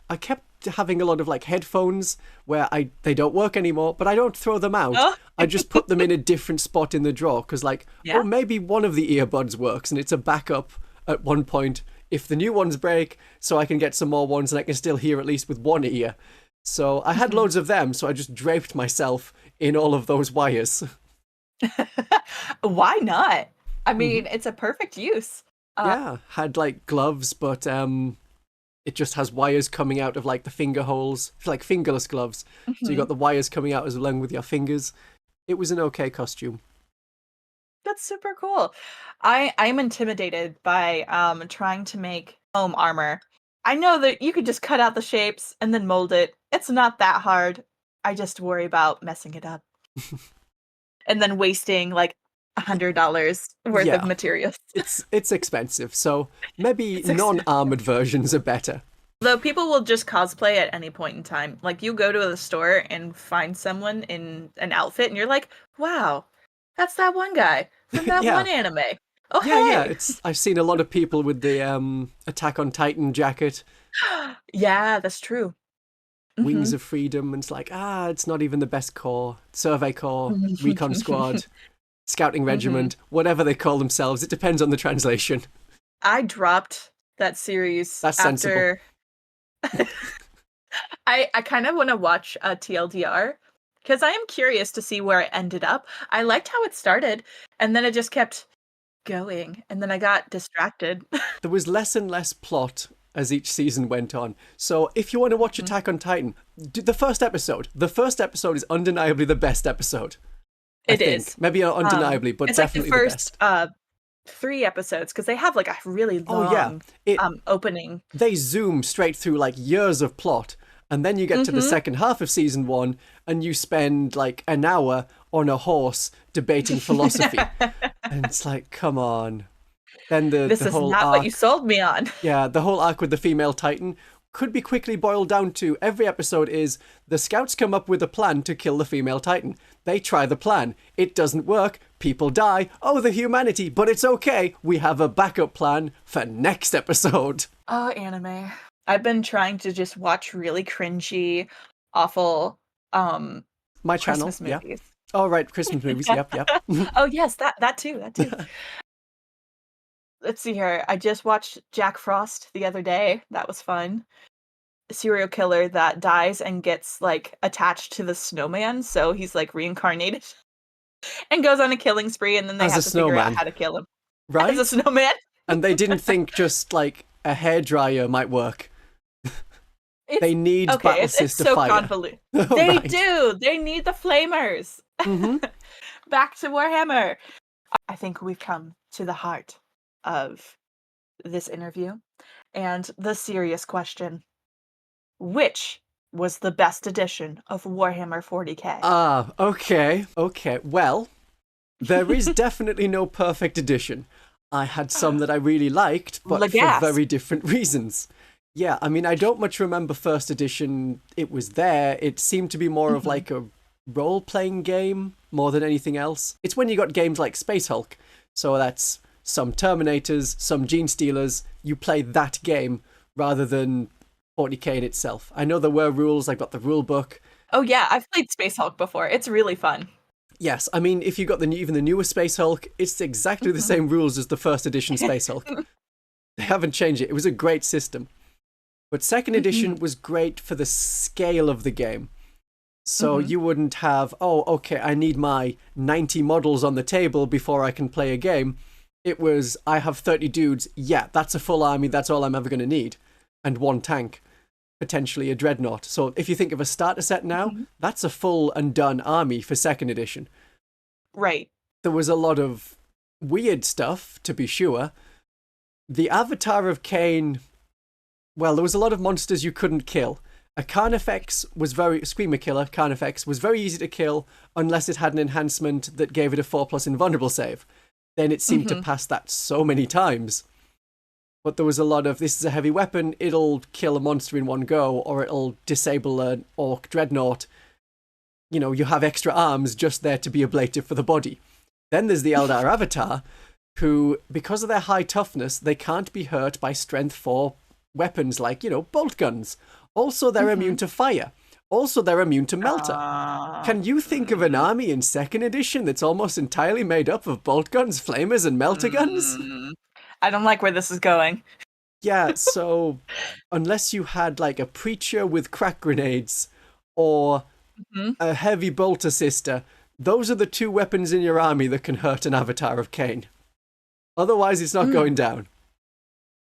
I kept having a lot of like headphones where they don't work anymore, but I don't throw them out. Oh. I just put them in a different spot in the drawer because like, Yeah. oh, maybe one of the earbuds works and it's a backup at one point if the new ones break, so I can get some more ones and I can still hear at least with one ear. So I had loads of them, so I just draped myself in all of those wires. Why not? I mean, it's a perfect use. Yeah, had like gloves, but it just has wires coming out of like the finger holes, like fingerless gloves. So you got the wires coming out as along with your fingers. It was an okay costume. That's super cool. I'm intimidated by trying to make foam armor. I know that you could just cut out the shapes and then mold it. It's not that hard. I just worry about messing it up and then wasting like $100 worth of materials. It's expensive, so maybe It's expensive. non-armored versions are better. Though people will just cosplay at any point in time. Like you go to the store and find someone in an outfit and you're like, wow, that's that one guy from that Yeah. one anime. Oh, Yeah, hey. I've seen a lot of people with the Attack on Titan jacket, Yeah, that's true. Wings of Freedom, and it's like, it's not even the best corps. Survey Corps, Recon Squad, Scouting Regiment, whatever they call themselves. It depends on the translation. I dropped that series That's after... I kind of want to watch TLDR because I am curious to see where it ended up. I liked how it started, and then it just kept going, and then I got distracted. There was less and less plot as each season went on. So if you want to watch Attack on Titan, the first episode is undeniably the best episode. It is. Maybe not undeniably, but it's definitely like the the first best. 3 episodes because they have like a really long opening. They zoom straight through like years of plot, and then you get to the second half of season 1 and you spend like an hour on a horse debating philosophy. And it's like, come on. Then This the is whole not arc, what you sold me on. yeah, the whole arc with the female Titan could be quickly boiled down to every episode is the scouts come up with a plan to kill the female Titan. They try the plan. It doesn't work. People die. Oh, the humanity. But it's okay. We have a backup plan for next episode. Oh, anime. I've been trying to just watch really cringy, awful My channel, Christmas movies. Yeah. Oh, right, Christmas movies. Yep. Oh, yes, that too. Let's see here. I just watched Jack Frost the other day. That was fun. A serial killer that dies and gets like attached to the snowman, so he's like reincarnated and goes on a killing spree, and then they As have a to figure out snowman. how to kill him. Right? As a snowman. And they didn't think just like a hairdryer might work. They need battle It's sister so fire. convoluted. Oh, They right. do. They need the flamers. Back to Warhammer. I think we've come to the heart of this interview and the serious question. Which was the best edition of Warhammer 40k? Okay. Well, there is definitely no perfect edition. I had some that I really liked, but Lagas. for very different reasons. Yeah, I mean, I don't much remember first edition. It was there. It seemed to be more of like a role-playing game more than anything else. It's when you got games like Space Hulk. So that's some Terminators, some Genestealers. You play that game rather than 40k in itself. I know there were rules. I've got the rule book. Oh yeah, I've played Space Hulk before. It's really fun. Yes, I mean, if you got even the newer Space Hulk, it's exactly the same rules as the first edition Space Hulk. They haven't changed it. It was a great system. But second edition was great for the scale of the game. So you wouldn't have, oh, okay, I need my 90 models on the table before I can play a game. It was, I have 30 dudes, yeah, that's a full army, that's all I'm ever going to need. And one tank, potentially a dreadnought. So if you think of a starter set now, that's a full and done army for 2nd edition. Right. There was a lot of weird stuff, to be sure. The Avatar of Cain, well, there was a lot of monsters you couldn't kill. A Carnifex was Screamer Killer, Carnifex, was very easy to kill unless it had an enhancement that gave it a 4+ invulnerable save. Then it seemed to pass that so many times. But there was a lot of, this is a heavy weapon, it'll kill a monster in one go, or it'll disable an orc dreadnought. You know, you have extra arms just there to be ablative for the body. Then there's the Eldar Avatar, who, because of their high toughness, they can't be hurt by strength 4 weapons like, you know, bolt guns. Also, they're immune to fire. Also, they're immune to melter. Can you think of an army in 2nd edition that's almost entirely made up of bolt guns, flamers, and melter guns? I don't like where this is going. Yeah, so unless you had like a preacher with crack grenades or a heavy bolter sister, those are the 2 weapons in your army that can hurt an Avatar of Cain. Otherwise, it's not going down.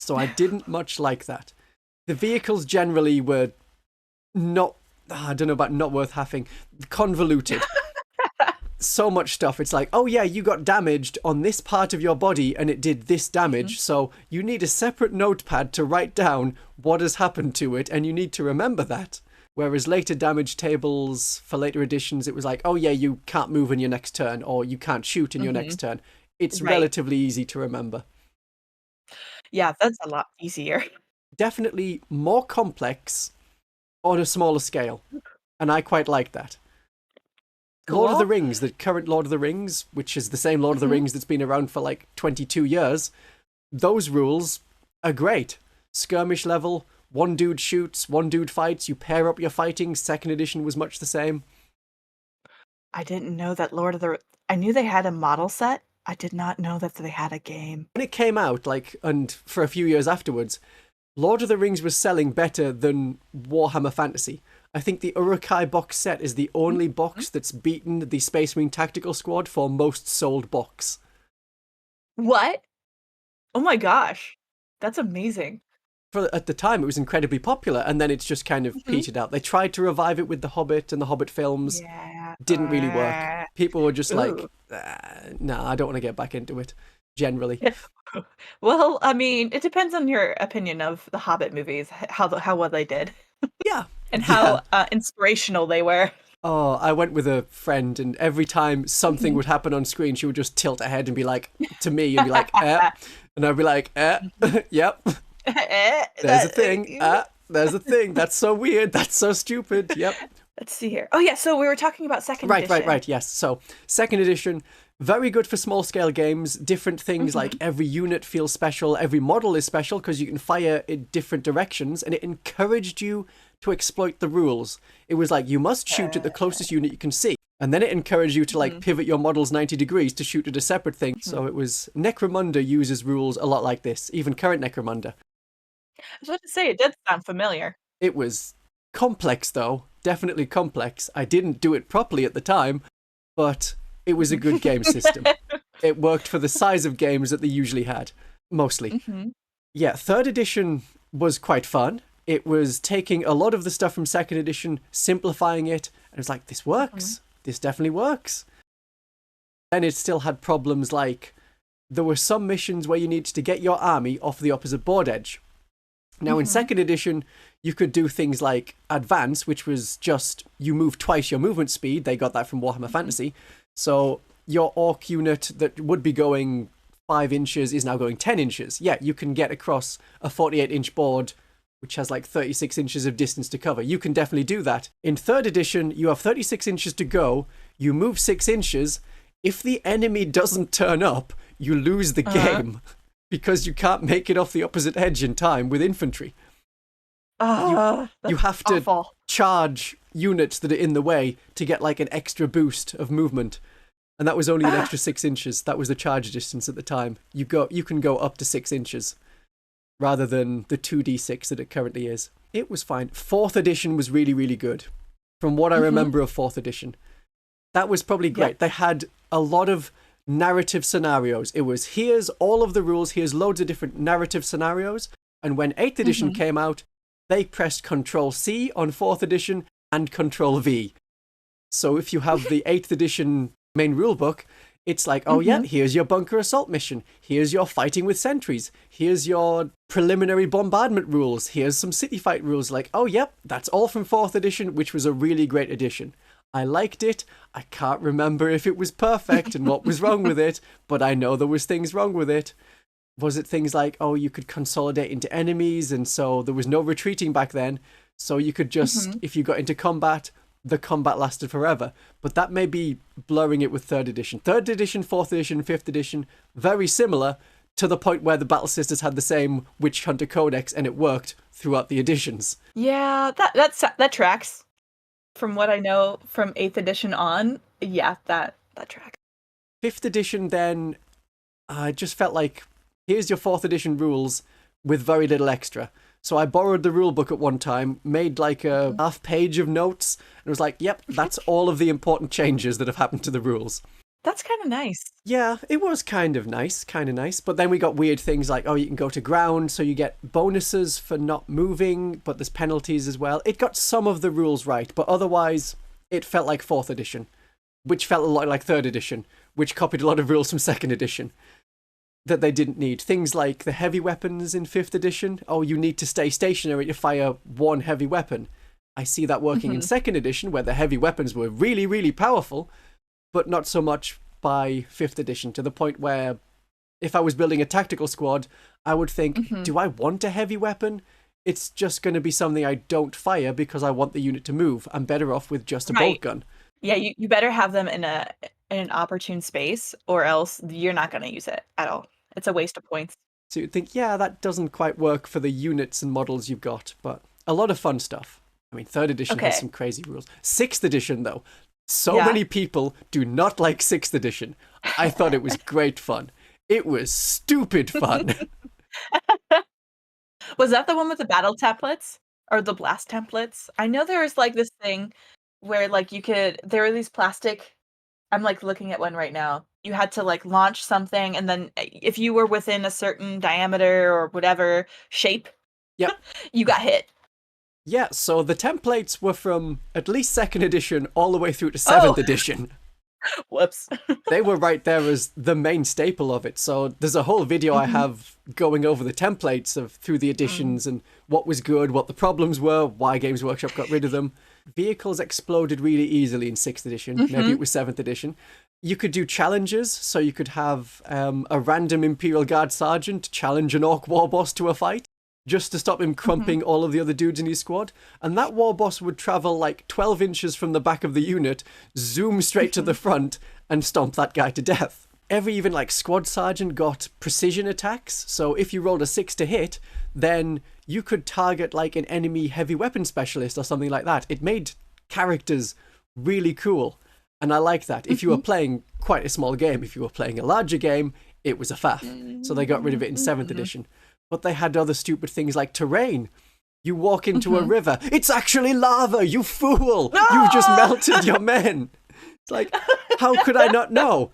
So I didn't much like that. The vehicles generally were not, I don't know about not worth having, convoluted. So much stuff. It's like, oh yeah, you got damaged on this part of your body and it did this damage, so you need a separate notepad to write down what has happened to it, and you need to remember that. Whereas later damage tables for later editions, it was like, oh yeah, you can't move in your next turn, or you can't shoot in your next turn. It's relatively easy to remember. Yeah, that's a lot easier. Definitely more complex on a smaller scale, and I quite like that. Cool. Lord of the Rings, the current Lord of the Rings, which is the same Lord of the Rings that's been around for like 22 years, those rules are great. Skirmish level, 1 dude shoots, 1 dude fights, you pair up your fighting. 2nd edition was much the same. I didn't know that I knew they had a model set. I did not know that they had a game. When it came out, and for a few years afterwards, Lord of the Rings was selling better than Warhammer Fantasy. I think the Uruk-hai box set is the only box that's beaten the Space Marine Tactical Squad for most sold box. What? Oh my gosh. That's amazing. At the time, it was incredibly popular, and then it's just kind of petered out. They tried to revive it with The Hobbit and the Hobbit films. Yeah. Didn't really work. People were just like, nah, I don't want to get back into it, generally. Well, I mean, it depends on your opinion of the Hobbit movies, how well they did. Yeah. And how inspirational they were. Oh, I went with a friend, and every time something would happen on screen, she would just tilt her head and be like, to me, and be like, and I'd be like, yep. There's a thing. There's a thing. That's so weird. That's so stupid. Yep. Let's see here. Oh, yeah. So we were talking about 2nd edition. Right. Yes. So 2nd edition, very good for small scale games. Different things like every unit feels special. Every model is special because you can fire in different directions, and it encouraged you to exploit the rules. It was like, you must shoot at the closest unit you can see. And then it encouraged you to like pivot your models 90 degrees to shoot at a separate thing. So it was, Necromunda uses rules a lot like this, even current Necromunda. I was about to say, it did sound familiar. It was complex, though. Definitely complex. I didn't do it properly at the time, but it was a good game system. It worked for the size of games that they usually had, mostly. Yeah, 3rd edition was quite fun. It was taking a lot of the stuff from 2nd edition, simplifying it, and it was like, this works. This definitely works. Then it still had problems like, there were some missions where you needed to get your army off the opposite board edge. Now, in 2nd edition, you could do things like advance, which was just you move twice your movement speed. They got that from Warhammer Fantasy. So your orc unit that would be going 5 inches is now going 10 inches. Yeah, you can get across a 48-inch board, which has like 36 inches of distance to cover. You can definitely do that. In 3rd edition, you have 36 inches to go. You move 6 inches. If the enemy doesn't turn up, you lose the game. Because you can't make it off the opposite edge in time with infantry. You have to charge units that are in the way to get like an extra boost of movement. And that was only an extra 6 inches. That was the charge distance at the time. You can go up to 6 inches rather than the 2d6 that it currently is. It was fine. 4th edition was really, really good. From what I remember of 4th edition. That was probably great. They had a lot of narrative scenarios. It was, here's all of the rules, here's loads of different narrative scenarios. And when 8th edition came out, they pressed Control-C on 4th edition and Control-V. So if you have the 8th edition main rulebook, it's like, oh yeah, here's your bunker assault mission. Here's your fighting with sentries. Here's your preliminary bombardment rules. Here's some city fight rules. Like, oh yep, that's all from 4th edition, which was a really great edition. I liked it. I can't remember if it was perfect and what was wrong with it, but I know there was things wrong with it. Was it things like, oh, you could consolidate into enemies, and so there was no retreating back then, so you could just, if you got into combat, the combat lasted forever. But that may be blurring it with 3rd edition. 3rd edition, 4th edition, 5th edition, very similar, to the point where the Battle Sisters had the same Witch Hunter Codex and it worked throughout the editions. Yeah, that tracks. From what I know from 8th edition on, yeah, that tracks. 5th edition then, I just felt like, here's your 4th edition rules with very little extra. So I borrowed the rule book at one time, made like a half page of notes, and was like, yep, that's all of the important changes that have happened to the rules. That's kind of nice. Yeah, it was kind of nice. But then we got weird things like, oh, you can go to ground, so you get bonuses for not moving, but there's penalties as well. It got some of the rules right, but otherwise it felt like 4th edition, which felt a lot like 3rd edition, which copied a lot of rules from 2nd edition that they didn't need. Things like the heavy weapons in 5th edition. Oh, you need to stay stationary to fire one heavy weapon. I see that working in 2nd edition, where the heavy weapons were really, really powerful, but not so much by 5th edition, to the point where if I was building a tactical squad, I would think, do I want a heavy weapon? It's just going to be something I don't fire because I want the unit to move. I'm better off with just a bolt gun. Yeah, you better have them in an opportune space, or else you're not going to use it at all. It's a waste of points. So you'd think, yeah, that doesn't quite work for the units and models you've got, but a lot of fun stuff. I mean, 3rd edition has some crazy rules. 6th edition, though, many people do not like 6th edition. I thought it was great fun. It was stupid fun. Was that the one with the battle templates? Or the blast templates? I know there was like this thing where like there were these plastic, I'm like looking at one right now. You had to like launch something, and then if you were within a certain diameter or whatever shape, you got hit. Yeah, so the templates were from at least 2nd edition all the way through to 7th edition. Whoops. They were right there as the main staple of it. So there's a whole video I have going over the templates through the editions and what was good, what the problems were, why Games Workshop got rid of them. Vehicles exploded really easily in 6th edition. Maybe it was 7th edition. You could do challenges, so you could have a random Imperial Guard sergeant challenge an Orc war boss to a fight, just to stop him crumping all of the other dudes in his squad. And that war boss would travel like 12 inches from the back of the unit, zoom straight to the front, and stomp that guy to death. Every even like squad sergeant got precision attacks, so if you rolled a 6 to hit, then you could target like an enemy heavy weapon specialist or something like that. It made characters really cool. And I like that. If you were playing quite a small game, if you were playing a larger game, it was a faff. So they got rid of it in 7th edition. But they had other stupid things like terrain. You walk into a river. It's actually lava, you fool! No! You've just melted your men. It's like, how could I not know?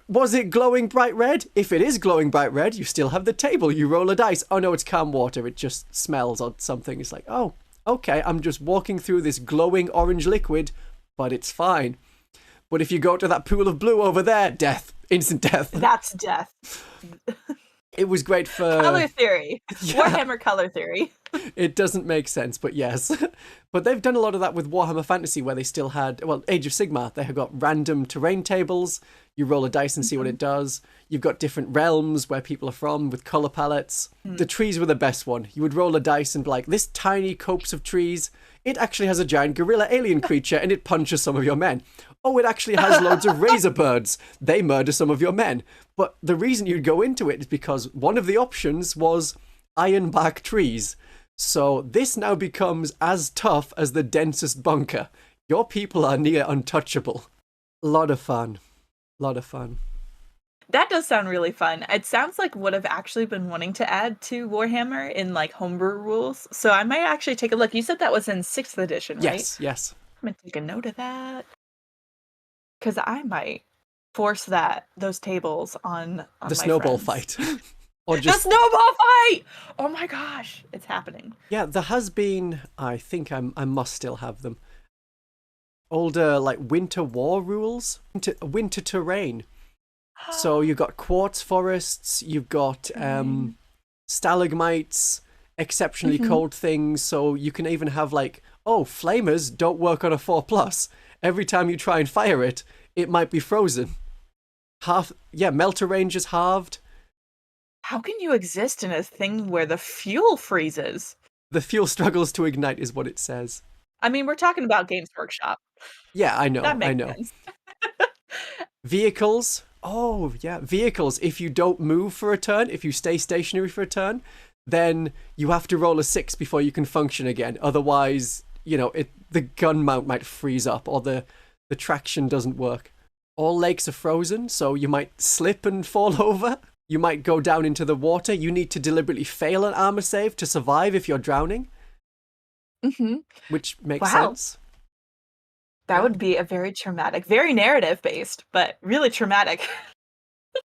Was it glowing bright red? If it is glowing bright red, you still have the table. You roll a dice. Oh no, it's calm water. It just smells or something. It's like, oh, okay, I'm just walking through this glowing orange liquid, but it's fine. But if you go to that pool of blue over there, death. Instant death. That's death. It was great for... Color theory. Yeah. Warhammer color theory. It doesn't make sense, but yes. But they've done a lot of that with Warhammer Fantasy, where they still had... Well, Age of Sigmar, they have got random terrain tables. You roll a dice and see what it does. You've got different realms where people are from with colour palettes. The trees were the best one. You would roll a dice and be like, this tiny copse of trees, it actually has a giant gorilla alien creature and it punches some of your men. Oh, it actually has loads of razor birds. They murder some of your men. But the reason you'd go into it is because one of the options was ironbark trees. So this now becomes as tough as the densest bunker. Your people are near untouchable. A lot of fun. That does sound really fun. It sounds like what I've actually been wanting to add to Warhammer in like homebrew rules. So I might actually take a look. You said that was in 6th edition, right? Yes. I'm going to take a note of that. Because I might force those tables on The my snowball friends. fight. Or The just snowball fight! Oh my gosh, it's happening. yeah, there has been. I think I must still have them. Older like winter war rules, winter terrain. So you've got quartz forests, you've got stalagmites, exceptionally cold things. So you can even have like, oh, flamers don't work on a 4+. Every time you try and fire it, it might be frozen. Melter range is halved. How can you exist in a thing where the fuel freezes? The fuel struggles to ignite is what it says. I mean, we're talking about Games Workshop. Yeah, I know. That makes I know. sense. Vehicles. Oh, yeah. Vehicles. If you don't move for a turn, if you stay stationary for a turn, then you have to roll a 6 before you can function again. Otherwise, the gun mount might freeze up or the traction doesn't work. All lakes are frozen, so you might slip and fall over. You might go down into the water. You need to deliberately fail an armor save to survive if you're drowning. Which makes sense. That would be a very traumatic, very narrative based, but really traumatic.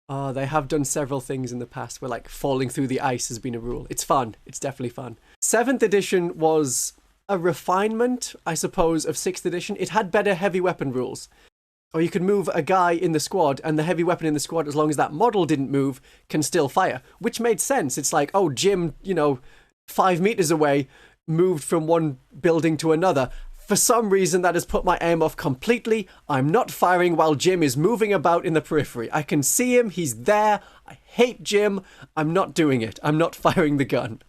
Oh, they have done several things in the past where like falling through the ice has been a rule. It's fun. It's definitely fun. 7th edition was a refinement, I suppose, of 6th edition. It had better heavy weapon rules. Or you could move a guy in the squad and the heavy weapon in the squad, as long as that model didn't move, can still fire. Which made sense. It's like, oh, Jim, 5 meters away, moved from one building to another. For some reason, that has put my aim off completely. I'm not firing while Jim is moving about in the periphery. I can see him. He's there. I hate Jim. I'm not doing it. I'm not firing the gun.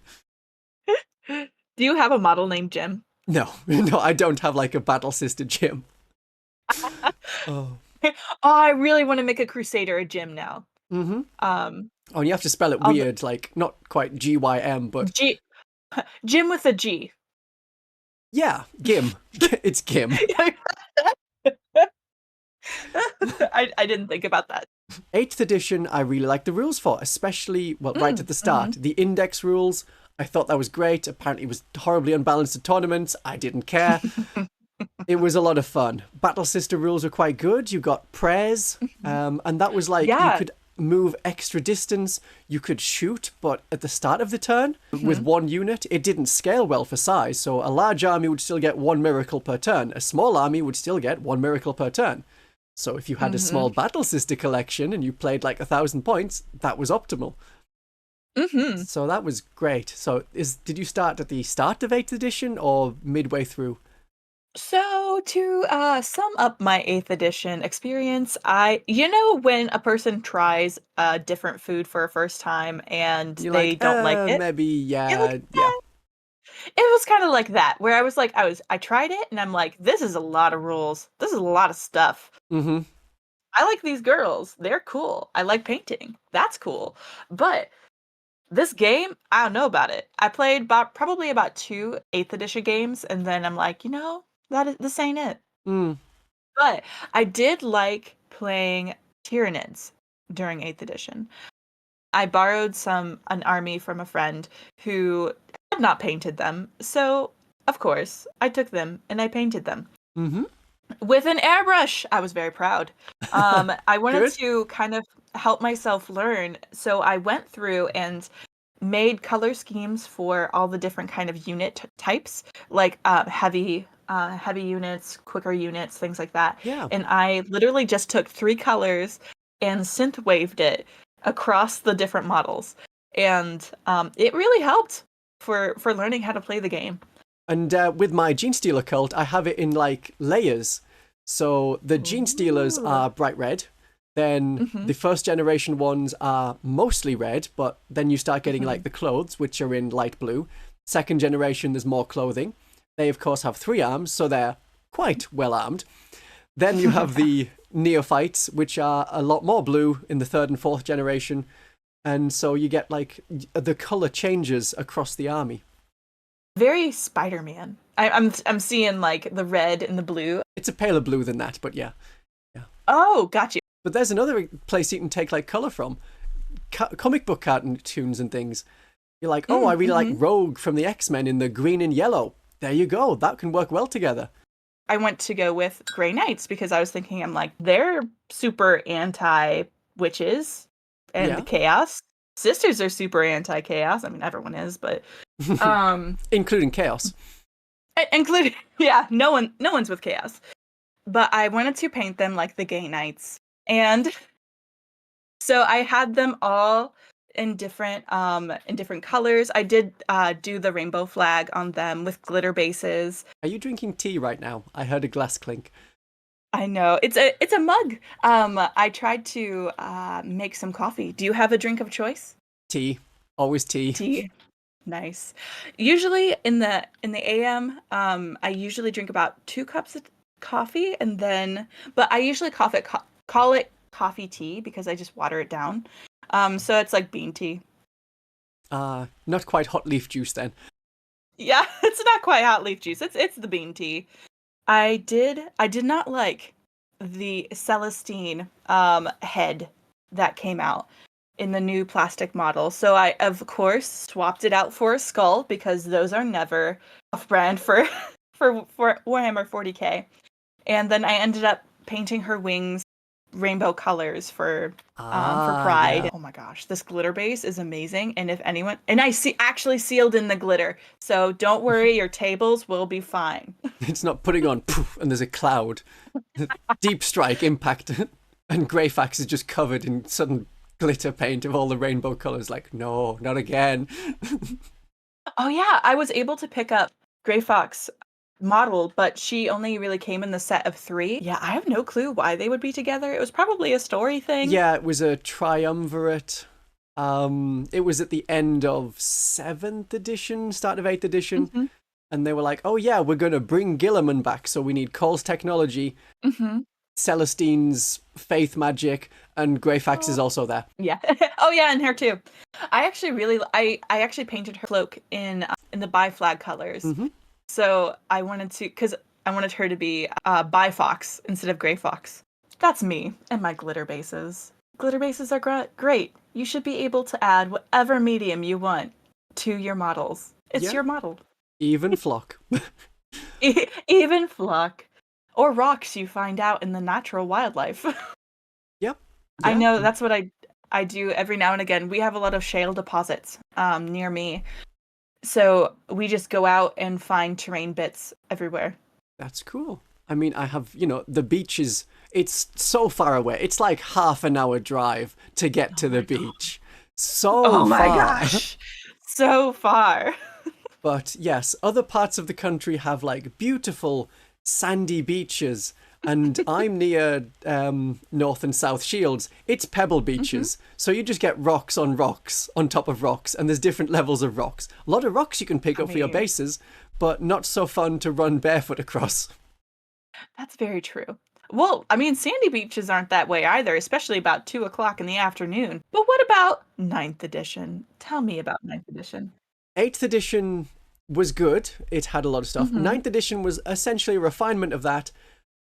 Do you have a model named Jim? No, I don't have like a battle sister Jim. Oh, I really want to make a Crusader a Jim now. Oh, and you have to spell it weird, like not quite GYM, but Jim with a G. Yeah, Gim. It's Gim. I didn't think about that. 8th edition, I really like the rules for, especially, right at the start. The index rules, I thought that was great. Apparently it was horribly unbalanced at tournaments. I didn't care. It was a lot of fun. Battle Sister rules were quite good. You got prayers, and that was like, you could move extra distance, you could shoot, but at the start of the turn, with one unit, it didn't scale well for size, so a large army would still get 1 miracle per turn. A small army would still get 1 miracle per turn. So if you had a small Battle Sister collection and you played like 1,000 points, that was optimal. So that was great. So did you start at the start of 8th edition or midway through? So to sum up my 8th edition experience, when a person tries a different food for a first time and they don't like it, maybe yeah. It was kind of like that, where I was like, I tried it and I'm like, this is a lot of rules. This is a lot of stuff. I like these girls. They're cool. I like painting. That's cool. But this game, I don't know about it. I played probably about 2 8th edition games, and then I'm like, this ain't it. But I did like playing Tyranids during 8th edition. I borrowed an army from a friend who had not painted them, so of course I took them and I painted them with an airbrush. I was very proud. I wanted to kind of help myself learn, so I went through and made color schemes for all the different kind of unit types, like heavy units, quicker units, things like that. Yeah. And I literally just took 3 colors and synth waved it across the different models. And it really helped for learning how to play the game. And with my Genestealer cult, I have it in like layers. So the Genestealers are bright red. Then the first generation ones are mostly red, but then you start getting like the clothes, which are in light blue. Second generation, there's more clothing. They, of course, have 3 arms, so they're quite well armed. Then you have the neophytes, which are a lot more blue in the 3rd and 4th generation. And so you get like the color changes across the army. Very Spider-Man. I'm seeing like the red and the blue. It's a paler blue than that, but yeah. Oh, gotcha. But there's another place you can take like color from. Comic book cartoons and things. You're like, I really like Rogue from the X-Men in the green and yellow. There you go. That can work well together. I went to go with Grey Knights because I was thinking, I'm like, they're super anti-witches and chaos. Sisters are super anti-chaos. I mean, everyone is, but including chaos. Including, no one's with chaos. But I wanted to paint them like the Gay Knights. And so I had them all in different colors. I did do the rainbow flag on them with glitter bases. Are you drinking tea right now? I heard a glass clink. I know. It's a mug. I tried to make some coffee. Do you have a drink of choice? Tea. Always tea. Tea. Nice. Usually in the AM, I usually drink about 2 cups of coffee, but I usually call it coffee tea because I just water it down. So it's like bean tea. Not quite hot leaf juice then. Yeah, it's not quite hot leaf juice. It's the bean tea. I did not like the Celestine head that came out in the new plastic model. So I, of course, swapped it out for a skull because those are never off-brand for Warhammer 40k. And then I ended up painting her wings rainbow colors for Pride. Yeah. Oh my gosh, this glitter base is amazing. And if anyone, and I actually sealed in the glitter, so don't worry, your tables will be fine. It's not putting on poof and there's a cloud. Deep strike, impact, and Greyfax is just covered in sudden glitter paint of all the rainbow colors. Like, no, not again. Oh yeah, I was able to pick up Greyfax model, but she only really came in the set of 3. Yeah, I have no clue why they would be together. It was probably a story thing. Yeah, it was a triumvirate. It was at the end of 7th edition, start of 8th edition. Mm-hmm. And they were like, oh yeah, we're going to bring Guilliman back, so we need Cole's technology, Celestine's faith magic, and Greyfax is also there. Yeah. Oh yeah, and her too. I actually I actually painted her cloak in the bi-flag colors. Mm-hmm. So I wanted her to be Bi-Fox instead of Greyfox. That's me and my glitter bases. Glitter bases are great. You should be able to add whatever medium you want to your models. It's your model. Even flock. Even flock. Or rocks you find out in the natural wildlife. Yep. I know, that's what I do every now and again. We have a lot of shale deposits near me. So we just go out and find terrain bits everywhere. That's cool. I mean, I have, the beach it's so far away. It's like half an hour drive to get to the beach. So far. Oh my gosh. So far. But yes, other parts of the country have like beautiful sandy beaches. And I'm near North and South Shields. It's pebble beaches. Mm-hmm. So you just get rocks on top of rocks. And there's different levels of rocks. A lot of rocks you can pick up for your bases, but not so fun to run barefoot across. That's very true. Well, I mean, sandy beaches aren't that way either, especially about 2:00 in the afternoon. But what about 9th edition? Tell me about 9th edition. 8th edition was good. It had a lot of stuff. Mm-hmm. 9th edition was essentially a refinement of that,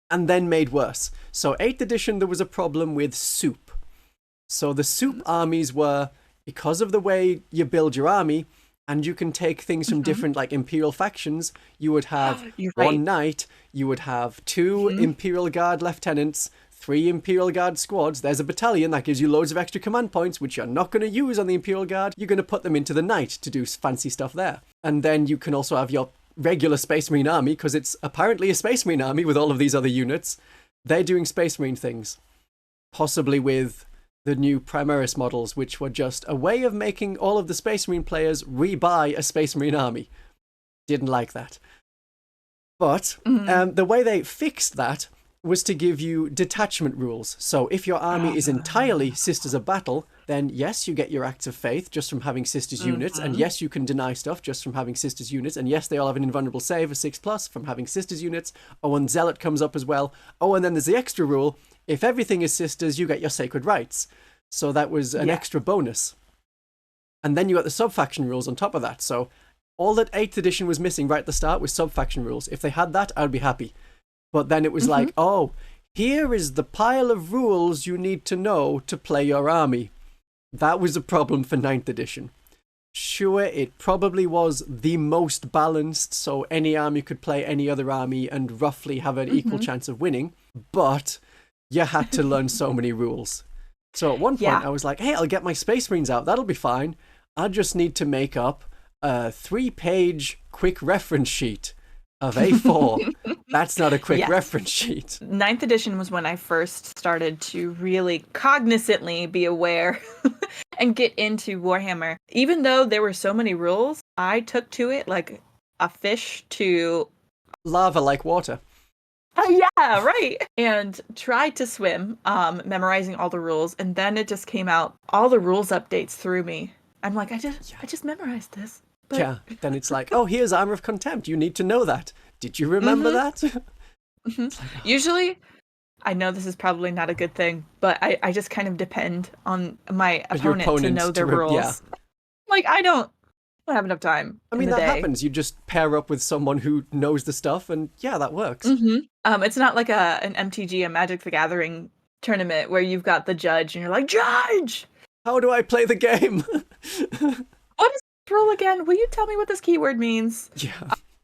and then made worse. So 8th edition, there was a problem with soup. So the soup armies were, because of the way you build your army, and you can take things from different like imperial factions, you would have one knight, you would have 2 Imperial Guard lieutenants, 3 Imperial Guard squads. There's a battalion that gives you loads of extra command points, which you're not going to use on the Imperial Guard. You're going to put them into the knight to do fancy stuff there. And then you can also have your regular Space Marine army, because it's apparently a Space Marine army with all of these other units. They're doing Space Marine things, possibly with the new Primaris models, which were just a way of making all of the Space Marine players rebuy a Space Marine army. Didn't like that. But the way they fixed that was to give you detachment rules. So if your army is entirely Sisters of Battle, then yes, you get your Acts of Faith just from having Sisters units, and yes, you can deny stuff just from having Sisters units, and yes, they all have an invulnerable save of 6+ from having Sisters units. Oh, and Zealot comes up as well. Oh, and then there's the extra rule. If everything is Sisters, you get your Sacred Rights. So that was an extra bonus. And then you got the sub-faction rules on top of that. So all that 8th edition was missing right at the start was sub-faction rules. If they had that, I'd be happy. But then it was like, oh, here is the pile of rules you need to know to play your army. That was a problem for 9th edition. Sure, it probably was the most balanced, so any army could play any other army and roughly have an equal chance of winning, but you had to learn so many rules. So at one point I was like, hey, I'll get my Space Marines out, that'll be fine. I just need to make up a 3-page quick reference sheet of A4. That's not a quick reference sheet. 9th edition was when I first started to really cognizantly be aware and get into Warhammer. Even though there were so many rules, I took to it like a fish to lava like water. Yeah, right. And tried to swim, memorizing all the rules, and then it just came out. All the rules updates through me. I'm like, I just memorized this. But... Yeah, then it's like, oh, here's Armor of Contempt. You need to know that. Did you remember that? Usually, I know this is probably not a good thing, but I just kind of depend on my opponent to know their rules. Yeah. Like, I don't have enough time. I mean, that happens. You just pair up with someone who knows the stuff, and yeah, that works. It's not like an MTG, a Magic the Gathering tournament, where you've got the judge, and you're like, Judge! How do I play the game? What is this rule again? Will you tell me what this keyword means? Yeah.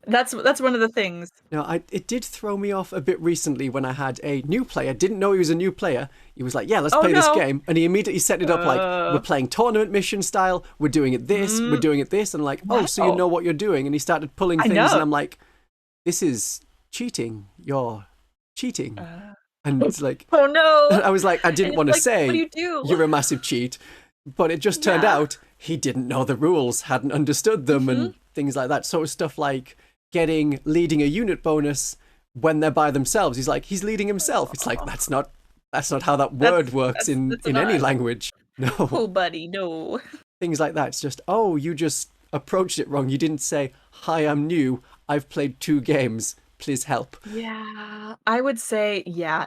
That's one of the things. No, it did throw me off a bit recently when I had a new player. Didn't know he was a new player. He was like, yeah, let's play this game. And he immediately set it up like, we're playing tournament mission style. We're doing it this. We're doing it this. And I'm like, oh, so you know what you're doing. And he started pulling things. And I'm like, this is cheating. You're cheating. And it's like, oh no. I was like, I didn't want to say, what do you do? You're a massive cheat. But it just turned out he didn't know the rules, hadn't understood them and things like that. So it was stuff like leading a unit bonus when they're by themselves. He's like, he's leading himself. It's like, that's not how that word works in any language. No. Oh, buddy, no. Things like that. It's just, oh, you just approached it wrong. You didn't say, hi, I'm new. I've played 2 games. Please help. Yeah, I would say,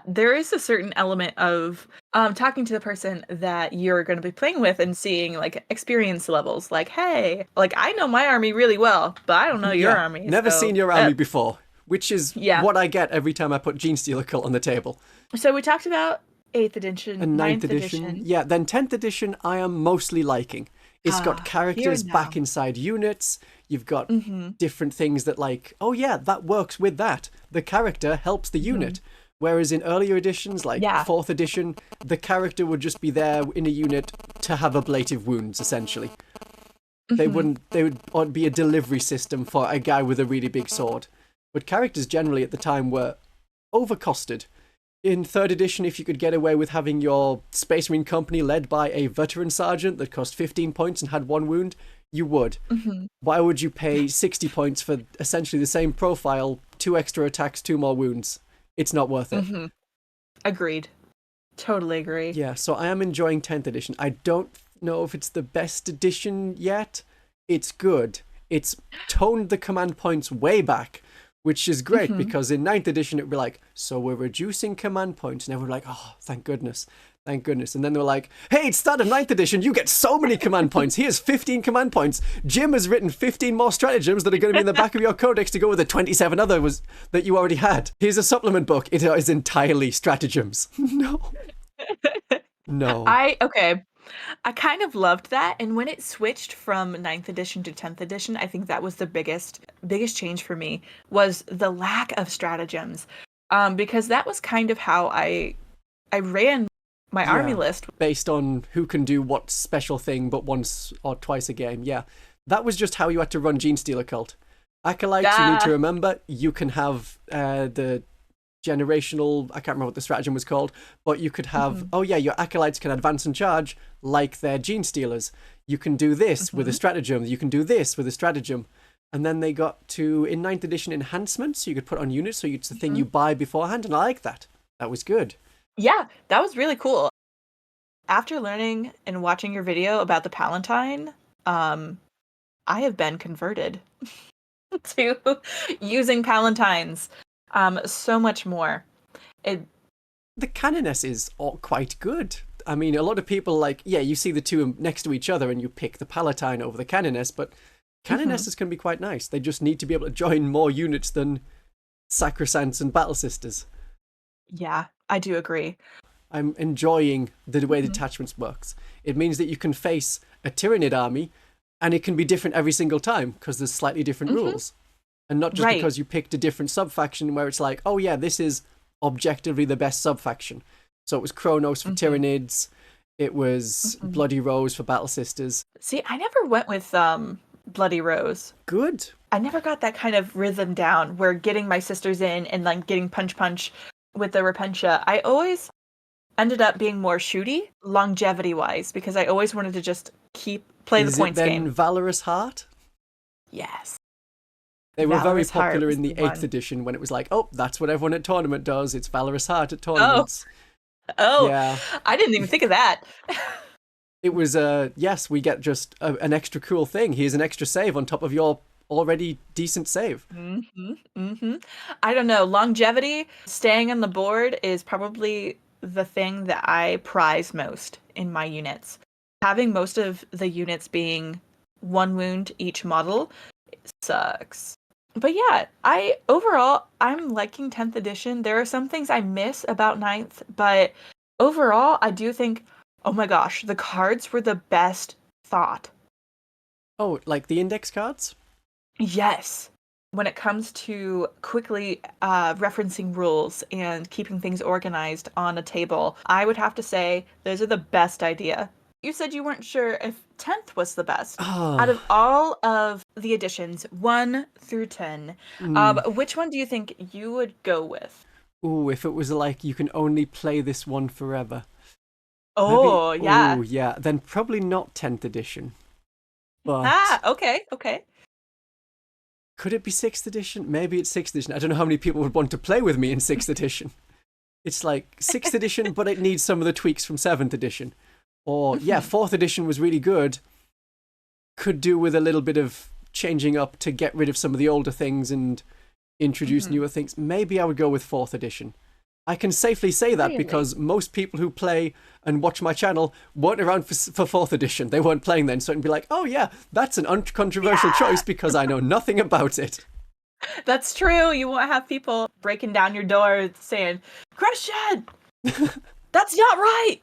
there is a certain element of talking to the person that you're going to be playing with and seeing like experience levels. Like, hey, like I know my army really well, but I don't know your army. Never seen your army before, which is what I get every time I put Genestealer Cult on the table. So we talked about 8th edition, and 9th edition. Yeah, then 10th edition I am mostly liking. It's got characters back inside units. You've got different things that like, oh yeah, that works with that. The character helps the unit. Whereas in earlier editions, like 4th edition, the character would just be there in a unit to have ablative wounds, essentially. They would be a delivery system for a guy with a really big sword. But characters generally at the time were overcosted. In 3rd edition, if you could get away with having your Space Marine company led by a veteran sergeant that cost 15 points and had 1 wound, you would. Why would you pay 60 points for essentially the same profile, 2 extra attacks, 2 more wounds? It's not worth it. Agreed. Totally agree. Yeah, so I am enjoying 10th edition. I don't know if it's the best edition yet. It's good. It's toned the command points way back, which is great because in 9th edition it would be like, so we're reducing command points. And everyone would be like, oh, thank goodness. Thank goodness. And then they were like, hey, it's start of 9th edition. You get so many command points. Here's 15 command points. Jim has written 15 more stratagems that are going to be in the back of your codex to go with the 27 others that you already had. Here's a supplement book. It is entirely stratagems. No. I kind of loved that. And when it switched from 9th edition to 10th edition, I think that was the biggest change for me was the lack of stratagems. Because that was kind of how I ran my army list. Based on who can do what special thing, but once or twice a game. Yeah. That was just how you had to run Genestealer Cult. Acolytes, you need to remember, you can have the generational, I can't remember what the stratagem was called, but you could have, your acolytes can advance and charge like they're Genestealers. You can do this with a stratagem. You can do this with a stratagem. And then they got to, in 9th edition, enhancements. So you could put on units. So it's the thing you buy beforehand. And I like that. That was good. Yeah, that was really cool. After learning and watching your video about the Palatine, I have been converted to using Palatines so much more. The Canoness is quite good. I mean, a lot of people you see the two next to each other and you pick the Palatine over the Canoness, but Canonesses can be quite nice. They just need to be able to join more units than Sacrosancts and Battle Sisters. Yeah, I do agree. I'm enjoying the way the detachments works. It means that you can face a Tyrannid army And it can be different every single time because there's slightly different rules. And not just because you picked a different sub-faction where it's like, oh yeah, this is objectively the best sub-faction. So it was Kronos for Tyranids. It was Bloody Rose for Battle Sisters. See, I never went with Bloody Rose. Good. I never got that kind of rhythm down where getting my sisters in and like getting punch with the Repentia. I always ended up being more shooty, longevity-wise, because I always wanted to just play the points game. Is it then Valorous Heart? Yes. They were Valorous very popular in the Heart 8th edition when it was like, oh, that's what everyone at tournament does. It's Valorous Heart at tournaments. Oh, yeah. I didn't even think of that. It was, yes, we get just an extra cool thing. Here's an extra save on top of your already decent save. I don't know. Longevity, staying on the board is probably the thing that I prize most in my units. Having most of the units being 1 wound each model sucks. But yeah, overall, I'm liking 10th edition. There are some things I miss about 9th, but overall, I do think, oh my gosh, the cards were the best thought. Oh, like the index cards? Yes. When it comes to quickly referencing rules and keeping things organized on a table, I would have to say those are the best idea. You said you weren't sure if 10th was the best. Oh. Out of all of the editions, 1 through 10, which one do you think you would go with? Ooh, if it was like you can only play this one forever. Oh, Maybe, yeah. Ooh, yeah. Then probably not 10th edition. But okay. Could it be 6th edition? Maybe it's 6th edition. I don't know how many people would want to play with me in 6th edition. It's like 6th edition, but it needs some of the tweaks from 7th edition. Or, yeah, 4th edition was really good. Could do with a little bit of changing up to get rid of some of the older things and introduce newer things. Maybe I would go with 4th edition. I can safely say that because most people who play and watch my channel weren't around for 4th edition. They weren't playing then, so it'd be like, oh yeah, that's an uncontroversial choice because I know nothing about it. That's true. You won't have people breaking down your door saying, Christian, that's not right.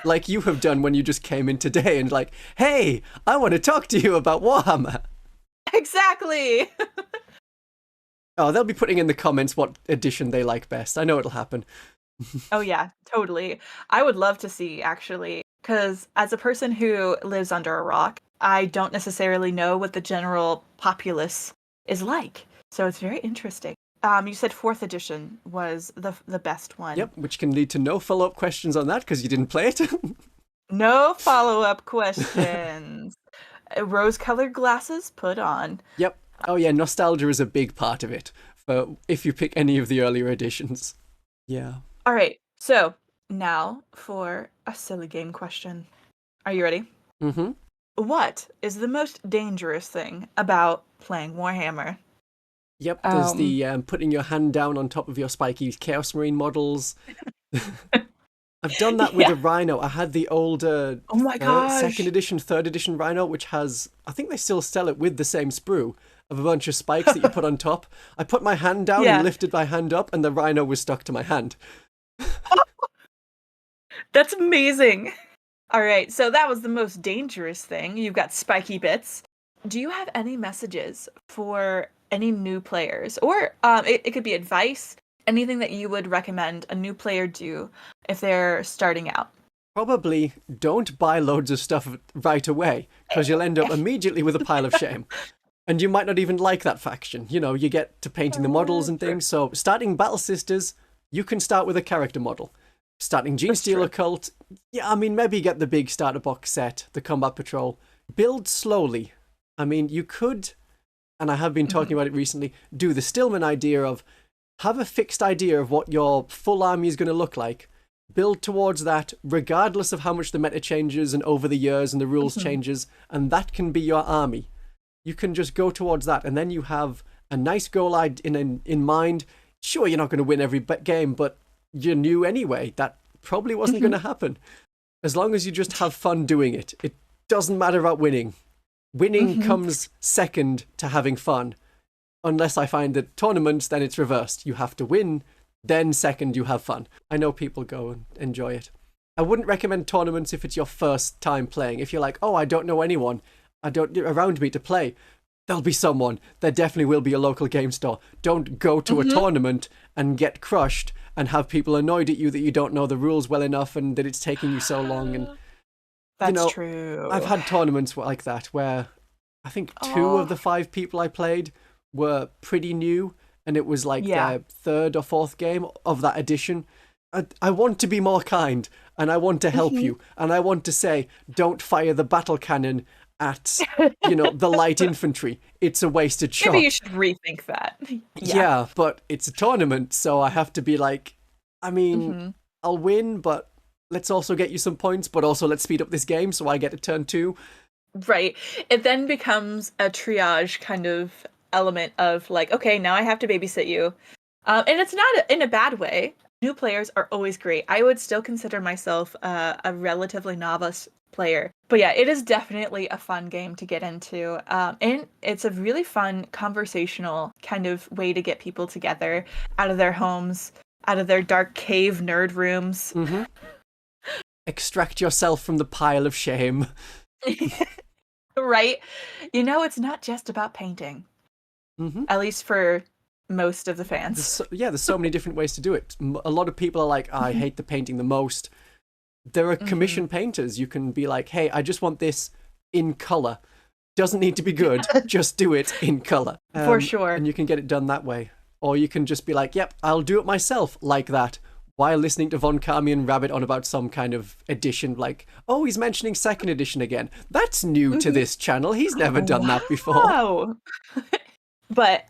Like you have done when you just came in today and like, hey, I want to talk to you about Warhammer. Exactly. Oh, they'll be putting in the comments what edition they like best. I know it'll happen. Oh yeah, totally. I would love to see, actually, because as a person who lives under a rock, I don't necessarily know what the general populace is like. So it's very interesting. You said 4th edition was the best one. Yep, which can lead to no follow-up questions on that because you didn't play it. No follow-up questions. Rose-colored glasses put on. Yep. Oh yeah, nostalgia is a big part of it, for if you pick any of the earlier editions. Yeah. All right, so now for a silly game question. Are you ready? Mm-hmm. What is the most dangerous thing about playing Warhammer? Yep, there's the putting your hand down on top of your spiky Chaos Marine models. I've done that with a Rhino. I had the older oh my gosh. 2nd edition, 3rd edition Rhino, which has, I think they still sell it with the same sprue of a bunch of spikes that you put on top. I put my hand down and lifted my hand up, and the Rhino was stuck to my hand. That's amazing. All right, so that was the most dangerous thing. You've got spiky bits. Do you have any messages for any new players? Or it could be advice, anything that you would recommend a new player do if they're starting out? Probably don't buy loads of stuff right away, because you'll end up immediately with a pile of shame. And you might not even like that faction. You know, you get to painting the models and things. So starting Battle Sisters, you can start with a character model. Starting Genestealer Cult, yeah, I mean, maybe get the big starter box set, the Combat Patrol. Build slowly. I mean, you could, and I have been talking about it recently, do the Stillman idea of have a fixed idea of what your full army is going to look like. Build towards that, regardless of how much the meta changes and over the years and the rules changes, and that can be your army. You can just go towards that, and then you have a nice goal in mind. Sure, you're not going to win every game, but you knew anyway that probably wasn't going to happen. As long as you just have fun doing it, it doesn't matter about winning. Winning comes second to having fun. Unless I find that tournaments, then it's reversed. You have to win, then second you have fun. I know people go and enjoy it. I wouldn't recommend tournaments if it's your first time playing. If you're like, oh, I don't know anyone, around me to play, there'll be someone. There definitely will be a local game store. Don't go to a tournament and get crushed and have people annoyed at you that you don't know the rules well enough and that it's taking you so long. And That's true. I've had tournaments like that where I think 2 of the 5 people I played were pretty new, and it was like their 3rd or 4th game of that edition. I want to be more kind, and I want to help you, and I want to say, don't fire the battle cannon at, the light infantry. It's a wasted shot. Maybe you should rethink that. Yeah, but it's a tournament, so I have to be like, I mean, I'll win, but let's also get you some points, but also let's speed up this game so I get a turn 2. Right. It then becomes a triage kind of element of like, okay, now I have to babysit you. And it's not in a bad way. New players are always great. I would still consider myself a relatively novice player. But yeah, it is definitely a fun game to get into. And it's a really fun conversational kind of way to get people together out of their homes, out of their dark cave nerd rooms. Extract yourself from the pile of shame. Right? It's not just about painting. At least for most of the fans. There's so many different ways to do it. A lot of people are like, I hate the painting the most. There are commission painters. You can be like, hey, I just want this in color. Doesn't need to be good. Just do it in color. For sure. And you can get it done that way. Or you can just be like, yep, I'll do it myself like that, while listening to Von Carmian rabbit on about some kind of edition, like, oh, he's mentioning 2nd edition again. That's new to this channel. He's never done that before. Wow. But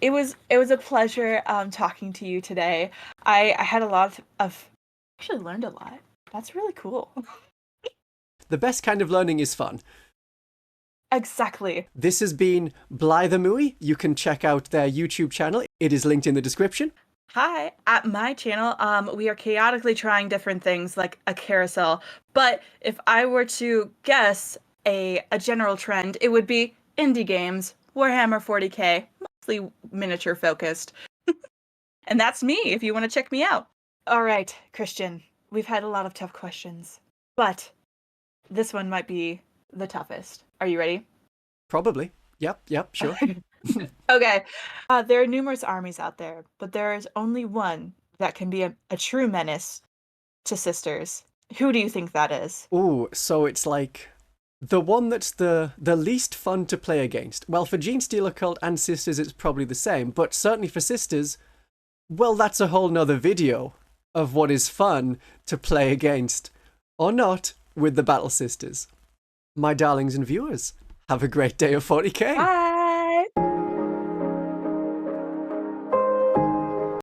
it was a pleasure talking to you today. I had a lot of actually learned a lot. That's really cool. The best kind of learning is fun. Exactly. This has been Blythe Amui. You can check out their YouTube channel. It is linked in the description. Hi, at my channel, we are chaotically trying different things like a carousel. But if I were to guess a general trend, it would be indie games, Warhammer 40k, mostly miniature focused. And that's me if you want to check me out. All right, Christian, we've had a lot of tough questions, but this one might be the toughest. Are you ready? Probably. Yep, sure. Okay. There are numerous armies out there, but there is only one that can be a true menace to sisters. Who do you think that is? Ooh, so it's like the one that's the least fun to play against. Well, for Genestealer Cult and Sisters, it's probably the same, but certainly for Sisters, well, that's a whole nother video of what is fun to play against, or not, with the Battle Sisters. My darlings and viewers, have a great day of 40k. Bye!